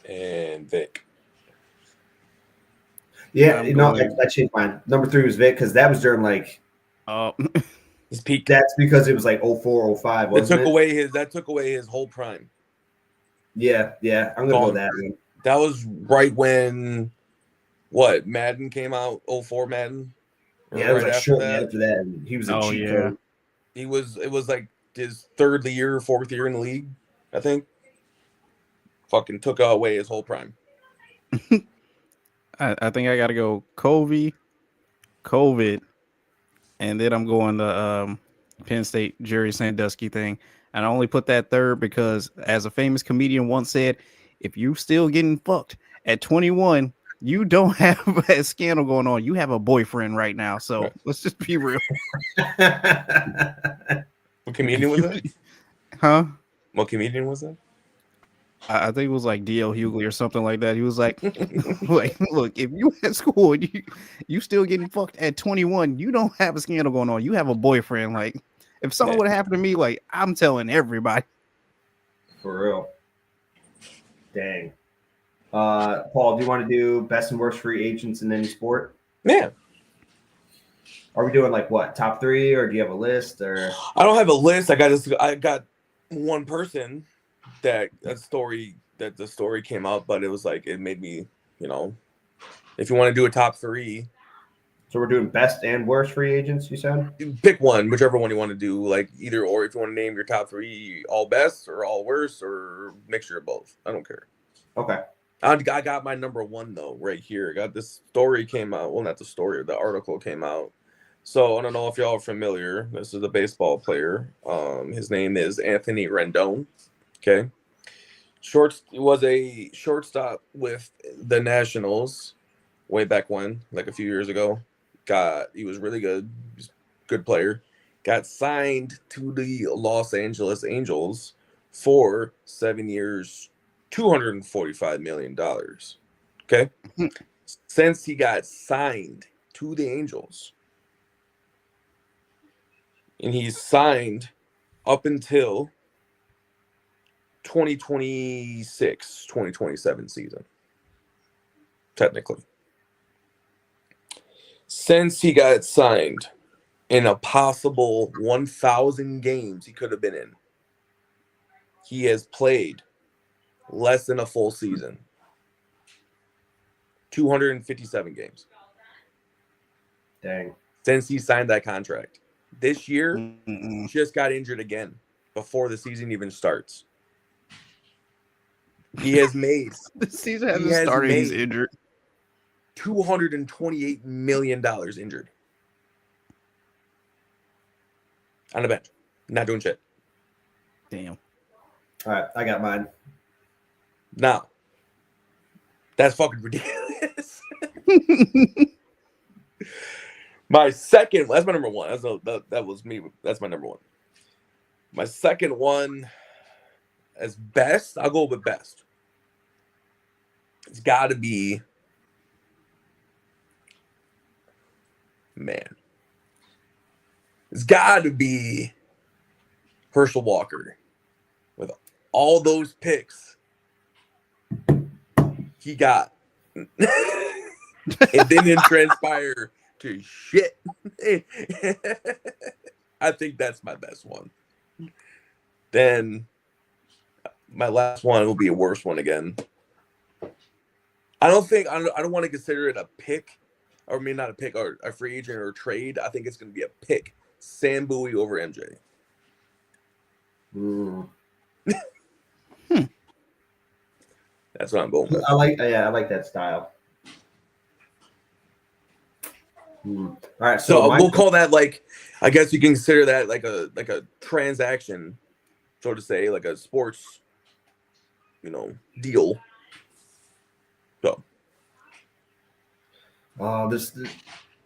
and Vic. Yeah, I changed mine. Number 3 was Vic because that was during like his peak. That's because it was like 04, 05, wasn't it? That took away his whole prime. Yeah. I'm gonna go that one. That was right when Madden came out, 04 Madden. Yeah, it was like shortly after that, and he was a cheat code. It was like his 4th year in the league, I think. Fucking took away his whole prime. I think I gotta go Kobe, COVID, and then I'm going to Penn State Jerry Sandusky thing. And I only put that third because, as a famous comedian once said, if you still getting fucked at 21, you don't have a scandal going on. You have a boyfriend right now. So let's just be real. What comedian was that? Huh? What comedian was that? I think it was like D.L. Hughley or something like that. He was like, look, if you at school and you still getting fucked at 21, you don't have a scandal going on. You have a boyfriend. Like, if something would have happened to me, like, I'm telling everybody. For real. Dang. Paul, do you want to do best and worst free agents in any sport? Yeah. Are we doing like what, top 3, or do you have a list? Or I don't have a list. I got one person that the story came out, but it was like it made me, if you want to do a top 3. So we're doing best and worst free agents, you said? Pick one, whichever one you want to do, like either or. If you want to name your top 3 all best or all worst or mixture of both. I don't care. Okay. I got my number 1 though right here. I got this story came out. Well, not the story, the article came out. So I don't know if y'all are familiar. This is a baseball player. His name is Anthony Rendon. Okay. He was a shortstop with the Nationals way back when, like a few years ago. He was really good. He's a good player. Got signed to the Los Angeles Angels for 7 years, $245 million. Okay. Since he got signed to the Angels, and he's signed up until 2026, 2027 season, technically. Since he got signed, in a possible 1,000 games he could have been in, he has played less than a full season. 257 games. Dang. Since he signed that contract. This year, just got injured again before the season even starts. He has made the season hasn't started. He's injured. $228 million injured on the bench, not doing shit. Damn. All right, I got mine. Now, that's fucking ridiculous. My second, that's my number 1. That was me. That's my number 1. My second one, as best, I'll go with best. It's got to be, man. It's got to be Herschel Walker. With all those picks he got. It didn't transpire to shit. I think that's my best one. Then my last one will be a worse one again. I don't want to consider it a pick, or I mean not a pick, or a free agent or a trade. I think it's going to be a pick. Sam Bowie over MJ. That's what I'm going with. I like that style. All right, So so we'll call that like, I guess you can consider that like a transaction, so to say, like a sports, deal. So this,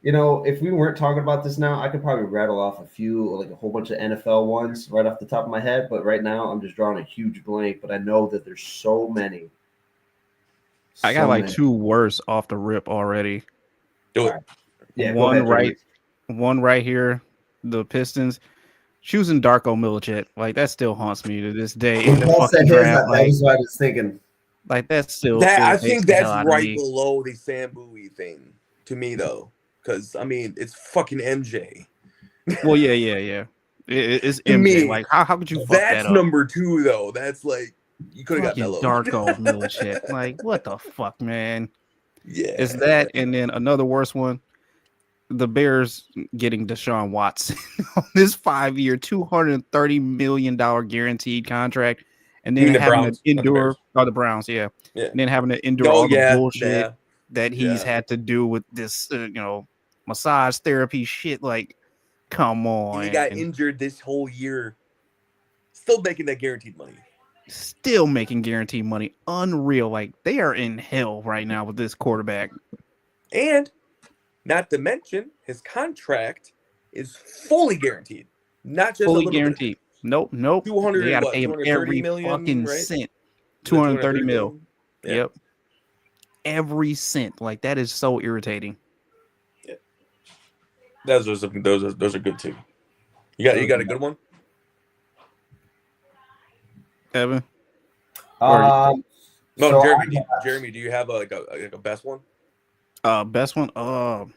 if we weren't talking about this now, I could probably rattle off a whole bunch of NFL ones right off the top of my head. But right now, I'm just drawing a huge blank. But I know that there's so many. I got like two worse off the rip already. do it. Right. Yeah, one go ahead, one right here. The Pistons choosing Darko Milicic, like that still haunts me to this day in the Paul said fucking his, draft. that was what I was thinking. Like that still That I irritates think the that's hell out of right me. below the Sam Bowie thing to me though, because I mean it's fucking MJ. Well, yeah. It's To MJ. me, Like how could you fuck That's that up? number 2 though. That's like you could have got Fucking Melo. Darko Milicic. Like what the fuck, man? Yeah, It's that, and then another worse one. The Bears getting Deshaun Watson on this 5-year, $230 million guaranteed contract, and You then mean the having to Browns, not the endure Bears. the Browns, yeah. Yeah. And then having to endure Oh all the yeah, bullshit that he's yeah. had to do with this, massage therapy shit. Like, come on. And he got injured this whole year, still making that guaranteed money. Still making guaranteed money. Unreal. Like, they are in hell right now with this quarterback. And not to mention, his contract is fully guaranteed, not just Fully a little guaranteed. bit. Nope. 200, They got to pay him every million, fucking right? cent. 230 mil. Yeah. Yep. Every cent. Like, that is so irritating. Yeah. Those are good too. You got a good one? Evan? No, so Jeremy, do you have a best one? Best one? I'm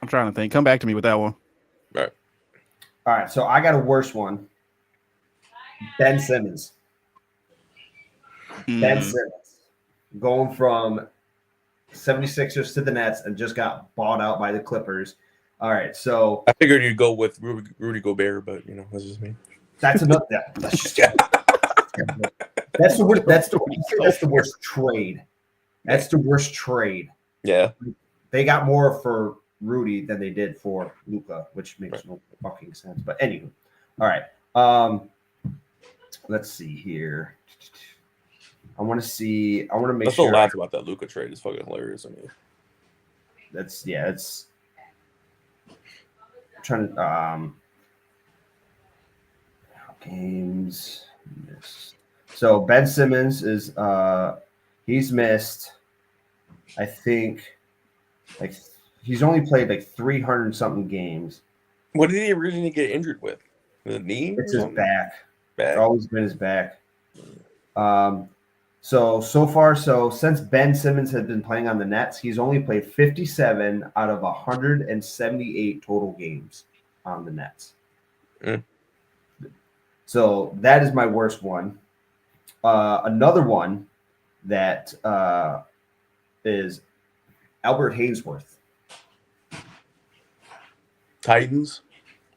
trying to think. Come back to me with that one. All right. So I got a worse one. Ben Simmons. Ben Simmons going from 76ers to the Nets and just got bought out by the Clippers. All right, so I figured you'd go with Rudy Gobert, but that's just me. That's enough. That's just that's the worst. That's the worst trade. That's the worst trade. Yeah, they got more for Rudy than they did for Luka, which makes no fucking sense. But anyway, all right. Let's see here. I want to make sure. I laugh about that Luka trade. It's fucking hilarious. I mean, it's trying to games missed. So Ben Simmons is he's missed, I think, like he's only played like 300 something games. What did he originally get injured with? The knee? It's his back. It's always been his back. So far, since Ben Simmons has been playing on the Nets, he's only played 57 out of 178 total games on the Nets. So that is my worst one. Another one that is Albert Haynesworth. Titans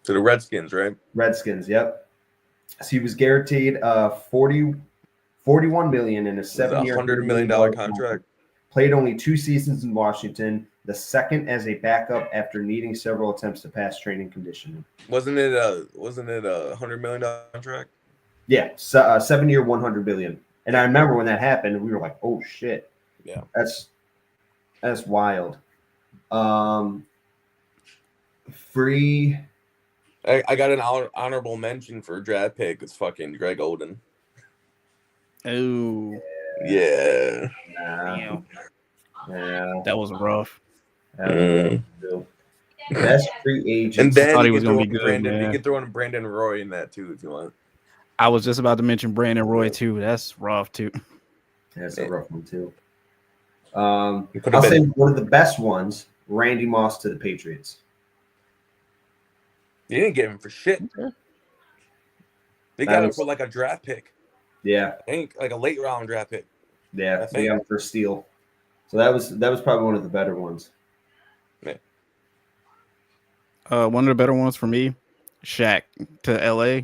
to the Redskins, right? Redskins, yep. So he was guaranteed $41 million in a 7-year, $100 million contract. Played only 2 seasons in Washington, the second as a backup after needing several attempts to pass training conditioning. Wasn't it a $100 million contract? Yeah, 7-year, $100 billion. And I remember when that happened, we were like, "Oh shit!" Yeah, that's wild. Free. I got an honorable mention for draft pick. It's fucking Greg Oden. Oh, yeah. damn. Yeah, That was rough. Best free agent. And then thought he you was can gonna throw be good, Brandon. man. You can throw in Brandon Roy in that too if you want. I was just about to mention Brandon Roy too. That's rough too. That's a rough one too. I'll been say one of the best ones, Randy Moss to the Patriots. You didn't get him for shit. They got him for like a draft pick. Yeah, I think like a late round draft pick. Yeah, they got him for steal. So that was probably one of the better ones. Yeah. One of the better ones for me, Shaq to LA.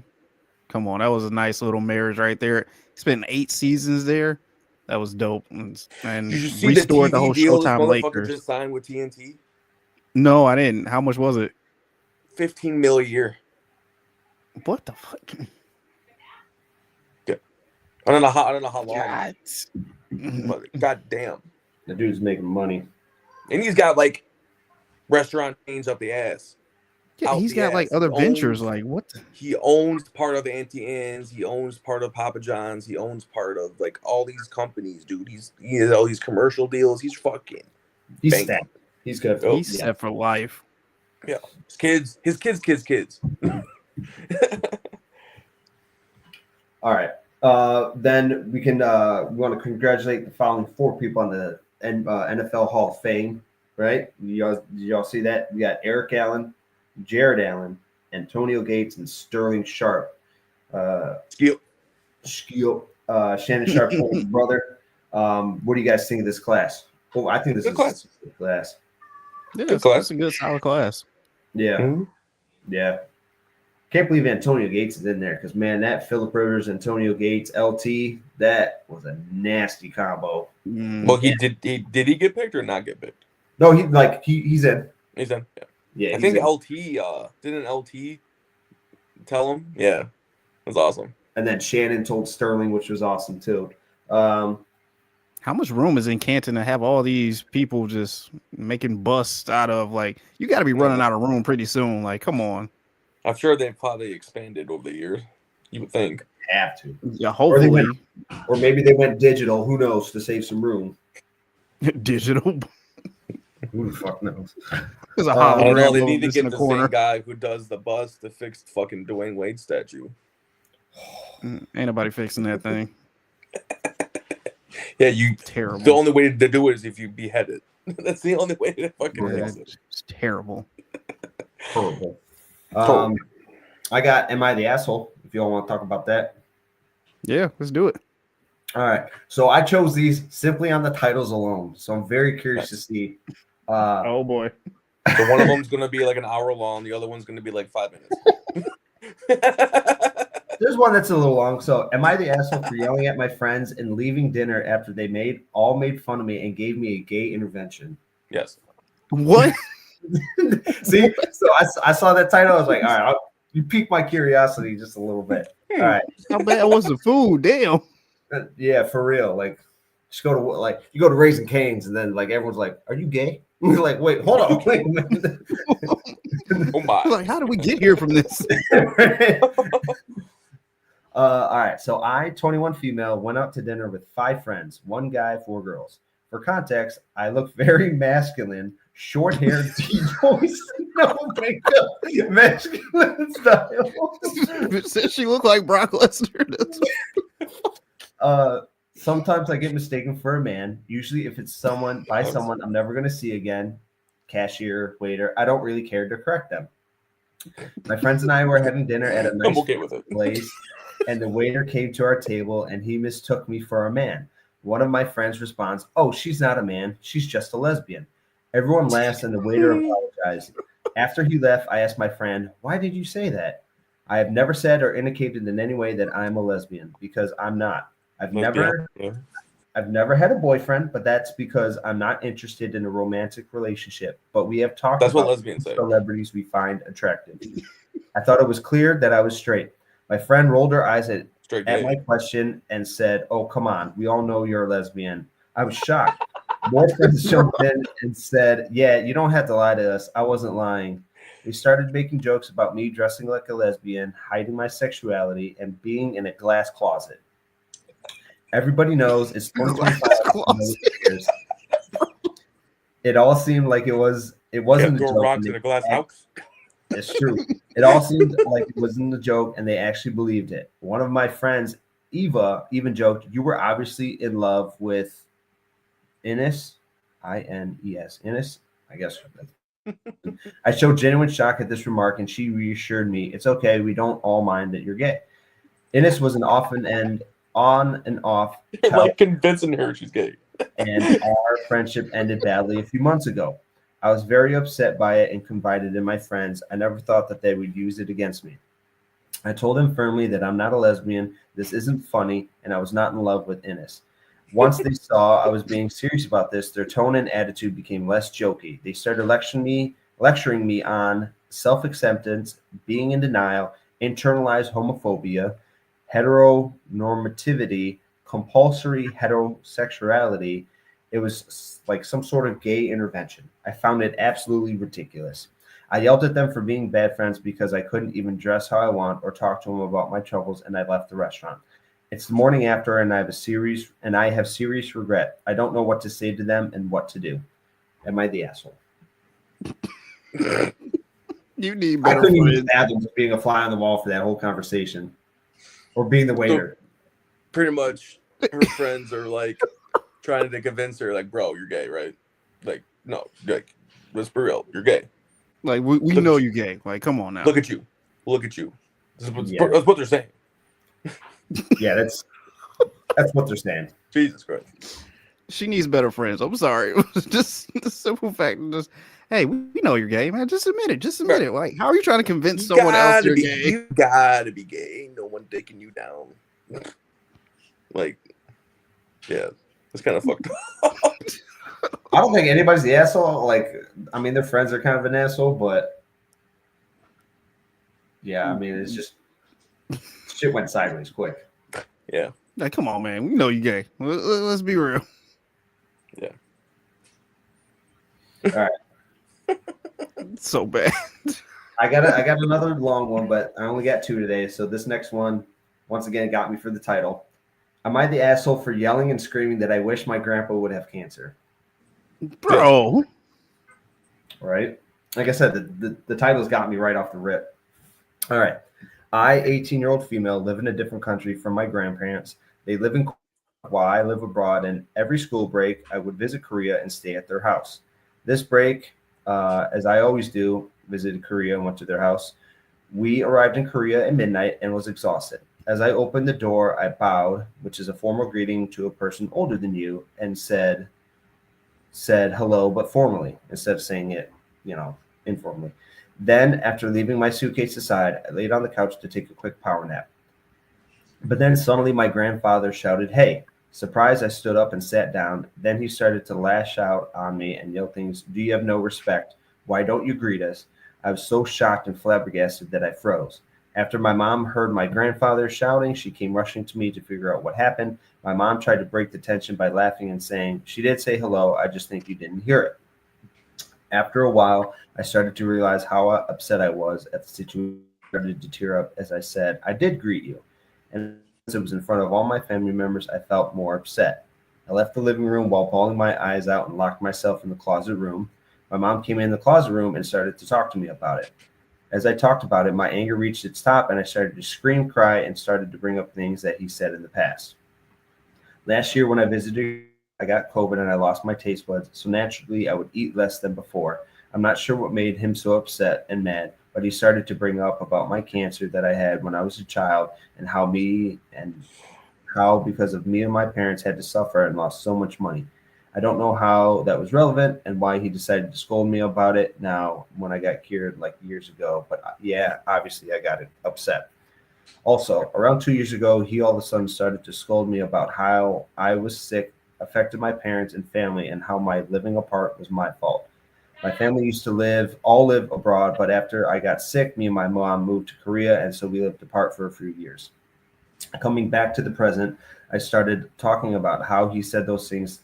Come on, that was a nice little marriage right there. He spent 8 seasons there. That was dope. And Did you see the restored the TV whole deal this Showtime motherfucker Lakers. just signed with TNT? No, I didn't. How much was it? $15 million a year. What the fuck? I don't know how long. God. But goddamn. The dude's making money. And he's got like restaurant chains up the ass. Yeah, Out he's the got like ass. other He ventures. owns- Like what? He owns part of Auntie Anne's. He owns part of Papa John's. He owns part of like all these companies, dude. He has all these commercial deals. He's fucking. He's Bang. stacked. He's good. Oh, He's set for life. Yeah, his kids. All right. Then we can we want to congratulate the following 4 people on the NFL Hall of Fame, right? Did y'all see that? We got Eric Allen, Jared Allen, Antonio Gates, and Sterling Sharp. Skip. Shannon Sharp's older brother. What do you guys think of this class? Oh, I think this Good is class. a good class. Yeah, Good it's class. a good solid class. Yeah. Mhm. Yeah. Can't believe Antonio Gates is in there because, man, that Phillip Rivers, Antonio Gates, LT, that was a nasty combo. Well, did he get picked or not get picked? No, he's in. He's in. Yeah. Yeah, I he's think in. LT didn't LT tell him? Yeah. It was awesome. And then Shannon told Sterling, which was awesome too. How much room is in Canton to have all these people just making busts out of? Like, you got to be running out of room pretty soon. Like, come on. I'm sure they've probably expanded over the years. You would think. Have to. Yeah, hopefully. Or maybe they went digital. Who knows, to save some room. Digital. Who the fuck knows? There's a I don't know. hologram They of need to this in get the the corner. same guy who does the bus to fix fucking Dwayne Wade statue. Ain't nobody fixing that thing. Yeah, Terrible. The only way to do it is if you behead it. That's the only way to fucking Yeah, fix it. it's terrible. Horrible. I got Am I the Asshole? If you all want to talk about that. Yeah, let's do it. All right. So I chose these simply on the titles alone. So I'm very curious to see. Oh boy. So one of them's gonna be like an hour long. The other one's gonna be like 5 minutes. There's one that's a little long. So, am I the asshole for yelling at my friends and leaving dinner after they made fun of me and gave me a gay intervention? Yes. What? See, so I saw that title. I was like, all right, you piqued my curiosity just a little bit. All right, How bad was the food? Damn. Yeah, for real. Like, just go to you go to Raising Cane's and then like everyone's like, "Are you gay?" We're like, "Wait, hold on, wait a minute." Oh my. Like, how did we get here from this? All right. So I, 21 female, went out to dinner with 5 friends, 1 guy, 4 girls. For context, I look very masculine, short-haired, deep voice, no makeup, masculine style. Said she looked like Brock Lesnar. Sometimes I get mistaken for a man. Usually, if it's someone I'm never going to see again, cashier, waiter, I don't really care to correct them. My friends and I were having dinner at a nice I'm okay with it. place, and the waiter came to our table and he mistook me for a man. One of my friends responds, "Oh, she's not a man. She's just a lesbian." Everyone laughs and the waiter apologized. After he left, I asked my friend, "Why did you say that?" I have never said or indicated in any way that I'm a lesbian because I'm not. I've never had a boyfriend, but that's because I'm not interested in a romantic relationship. But we have talked That's what about lesbians say. celebrities we find attractive. I thought it was clear that I was straight. My friend rolled her eyes at my question and said, "Oh, come on. We all know you're a lesbian." I was shocked. More friends jumped in and said, "Yeah, you don't have to lie to us. I wasn't lying." They started making jokes about me dressing like a lesbian, hiding my sexuality, and being in a glass closet. Everybody knows it's 2025. It all seemed like it wasn't a joke. Rocks in a glass house. It's true. It all seemed like it wasn't a joke, and they actually believed it. One of my friends, Eva, even joked, "You were obviously in love with Ines, Ines, Ines." I guess. I showed genuine shock at this remark, and she reassured me, "It's okay. We don't all mind that you're gay." Ines was an on and off Like convincing her she's gay. and our friendship ended badly a few months ago. I was very upset by it and confided in my friends. I never thought that they would use it against me. I told them firmly that I'm not a lesbian, this isn't funny, and I was not in love with Ines. Once they saw I was being serious about this, their tone and attitude became less jokey. They started lecturing me on self-acceptance, being in denial, internalized homophobia, heteronormativity, compulsory heterosexuality. It was like some sort of gay intervention. I found it absolutely ridiculous. I yelled at them for being bad friends because I couldn't even dress how I want or talk to them about my troubles, and I left the restaurant. It's the morning after, and I have serious regret. I don't know what to say to them and what to do. Am I the asshole? You need I better couldn't even friends. fathom just being a fly on the wall for that whole conversation, or being the waiter. Pretty much, her friends are like trying to convince her, like, bro, you're gay, right? Like, no, like, let's be real, you're gay. Like we Look know at you gay. Like, come on now. Look at you. This is Yeah. that's what they're saying. Yeah, that's what they're saying. Jesus Christ. She needs better friends. I'm sorry. Just the simple fact. Just hey, we know you're gay, man. Just admit it. Just admit it. Like, how are you trying to convince someone else you're gay? You gotta be gay. Ain't no one taking you down. Like, yeah, it's kind of fucked up. I don't think anybody's the asshole. Like, I mean, their friends are kind of an asshole, but yeah, I mean, it's just shit went sideways quick. Yeah. Like, come on, man. We know you gay. Let's be real. Yeah. All right. It's so bad. I got another long one, but I only got two today. So this next one, once again, got me for the title. Am I the asshole for yelling and screaming that I wish my grandpa would have cancer? Bro. Right? Like I said, the title's got me right off the rip. All right. I, 18-year-old female, live in a different country from my grandparents. They live in while I live abroad, and every school break, I would visit Korea and stay at their house. This break, as I always do, visited Korea and went to their house. We arrived in Korea at midnight and was exhausted. As I opened the door, I bowed, which is a formal greeting to a person older than you, and said hello, but formally, instead of saying it, informally. Then, after leaving my suitcase aside, I laid on the couch to take a quick power nap. But then suddenly my grandfather shouted, "Hey!" Surprised, I stood up and sat down. Then he started to lash out on me and yell things. "Do you have no respect? Why don't you greet us?" I was so shocked and flabbergasted that I froze. After my mom heard my grandfather shouting, she came rushing to me to figure out what happened. My mom tried to break the tension by laughing and saying, "She did say hello, I just think you didn't hear it." After a while, I started to realize how upset I was at the situation. I started to tear up as I said, "I did greet you." And since it was in front of all my family members, I felt more upset. I left the living room while bawling my eyes out and locked myself in the closet room. My mom came in the closet room and started to talk to me about it. As I talked about it, my anger reached its top and I started to scream, cry, and started to bring up things that he said in the past. Last year when I visited, I got COVID and I lost my taste buds, so naturally I would eat less than before. I'm not sure what made him so upset and mad, but he started to bring up about my cancer that I had when I was a child and how because of me and my parents had to suffer and lost so much money. I don't know how that was relevant and why he decided to scold me about it now when I got cured like years ago. But yeah, obviously I got upset. Also, around 2 years ago, he all of a sudden started to scold me about how I was sick, affected my parents and family, and how my living apart was my fault. My family used to all live abroad, but after I got sick, me and my mom moved to Korea, and so we lived apart for a few years. Coming back to the present, I started talking about how he said those things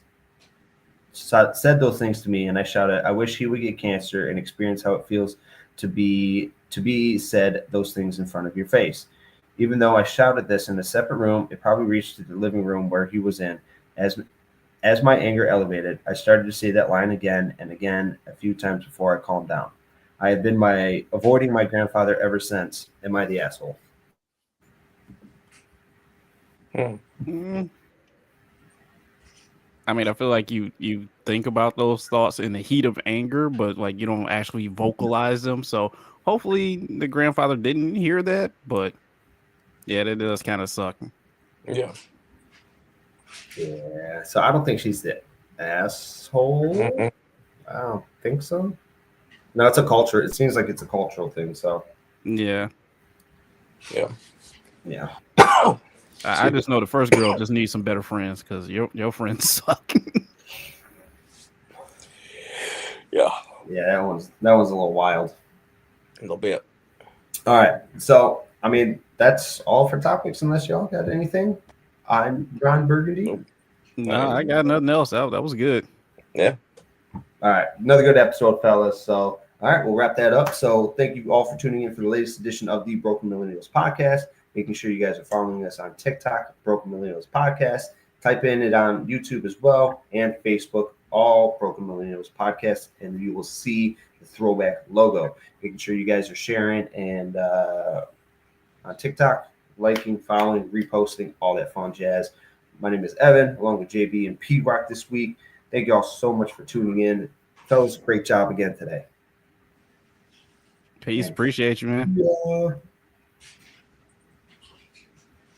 to me, and I shouted, "I wish he would get cancer and experience how it feels to be said those things in front of your face." Even though I shouted this in a separate room, it probably reached to the living room where he was in. As my anger elevated, I started to say that line again and again a few times before I calmed down. I have been avoiding my grandfather ever since. Am I the asshole? I mean, I feel like you think about those thoughts in the heat of anger, but like you don't actually vocalize them. So hopefully the grandfather didn't hear that, but yeah, that does kind of suck. Yeah. Yeah. So I don't think she's the asshole. Mm-mm. I don't think so. No, it's a culture. It seems like it's a cultural thing. So Yeah. Yeah. yeah. I just know the first girl just needs some better friends because your friends suck. Yeah, Yeah, that one's a little wild. a little bit. All right. So, I mean, that's all for topics, unless y'all got anything. I'm Ron Burgundy. Nope. Nah, I got nothing else. That was good. Yeah. All right. Another good episode, fellas. So, all right, we'll wrap that up. So, thank you all for tuning in for the latest edition of the Broken Millennials podcast. Making sure you guys are following us on TikTok, Broken Millennials podcast. Type in it on YouTube as well and Facebook, all Broken Millennials podcast, and you will see the throwback logo. Making sure you guys are sharing and on TikTok, liking, following, reposting, all that fun jazz. My name is Evan, along with JB and P Rock this week. Thank you all so much for tuning in. Fellas, great job again today. Peace. Appreciate you, man. Yeah.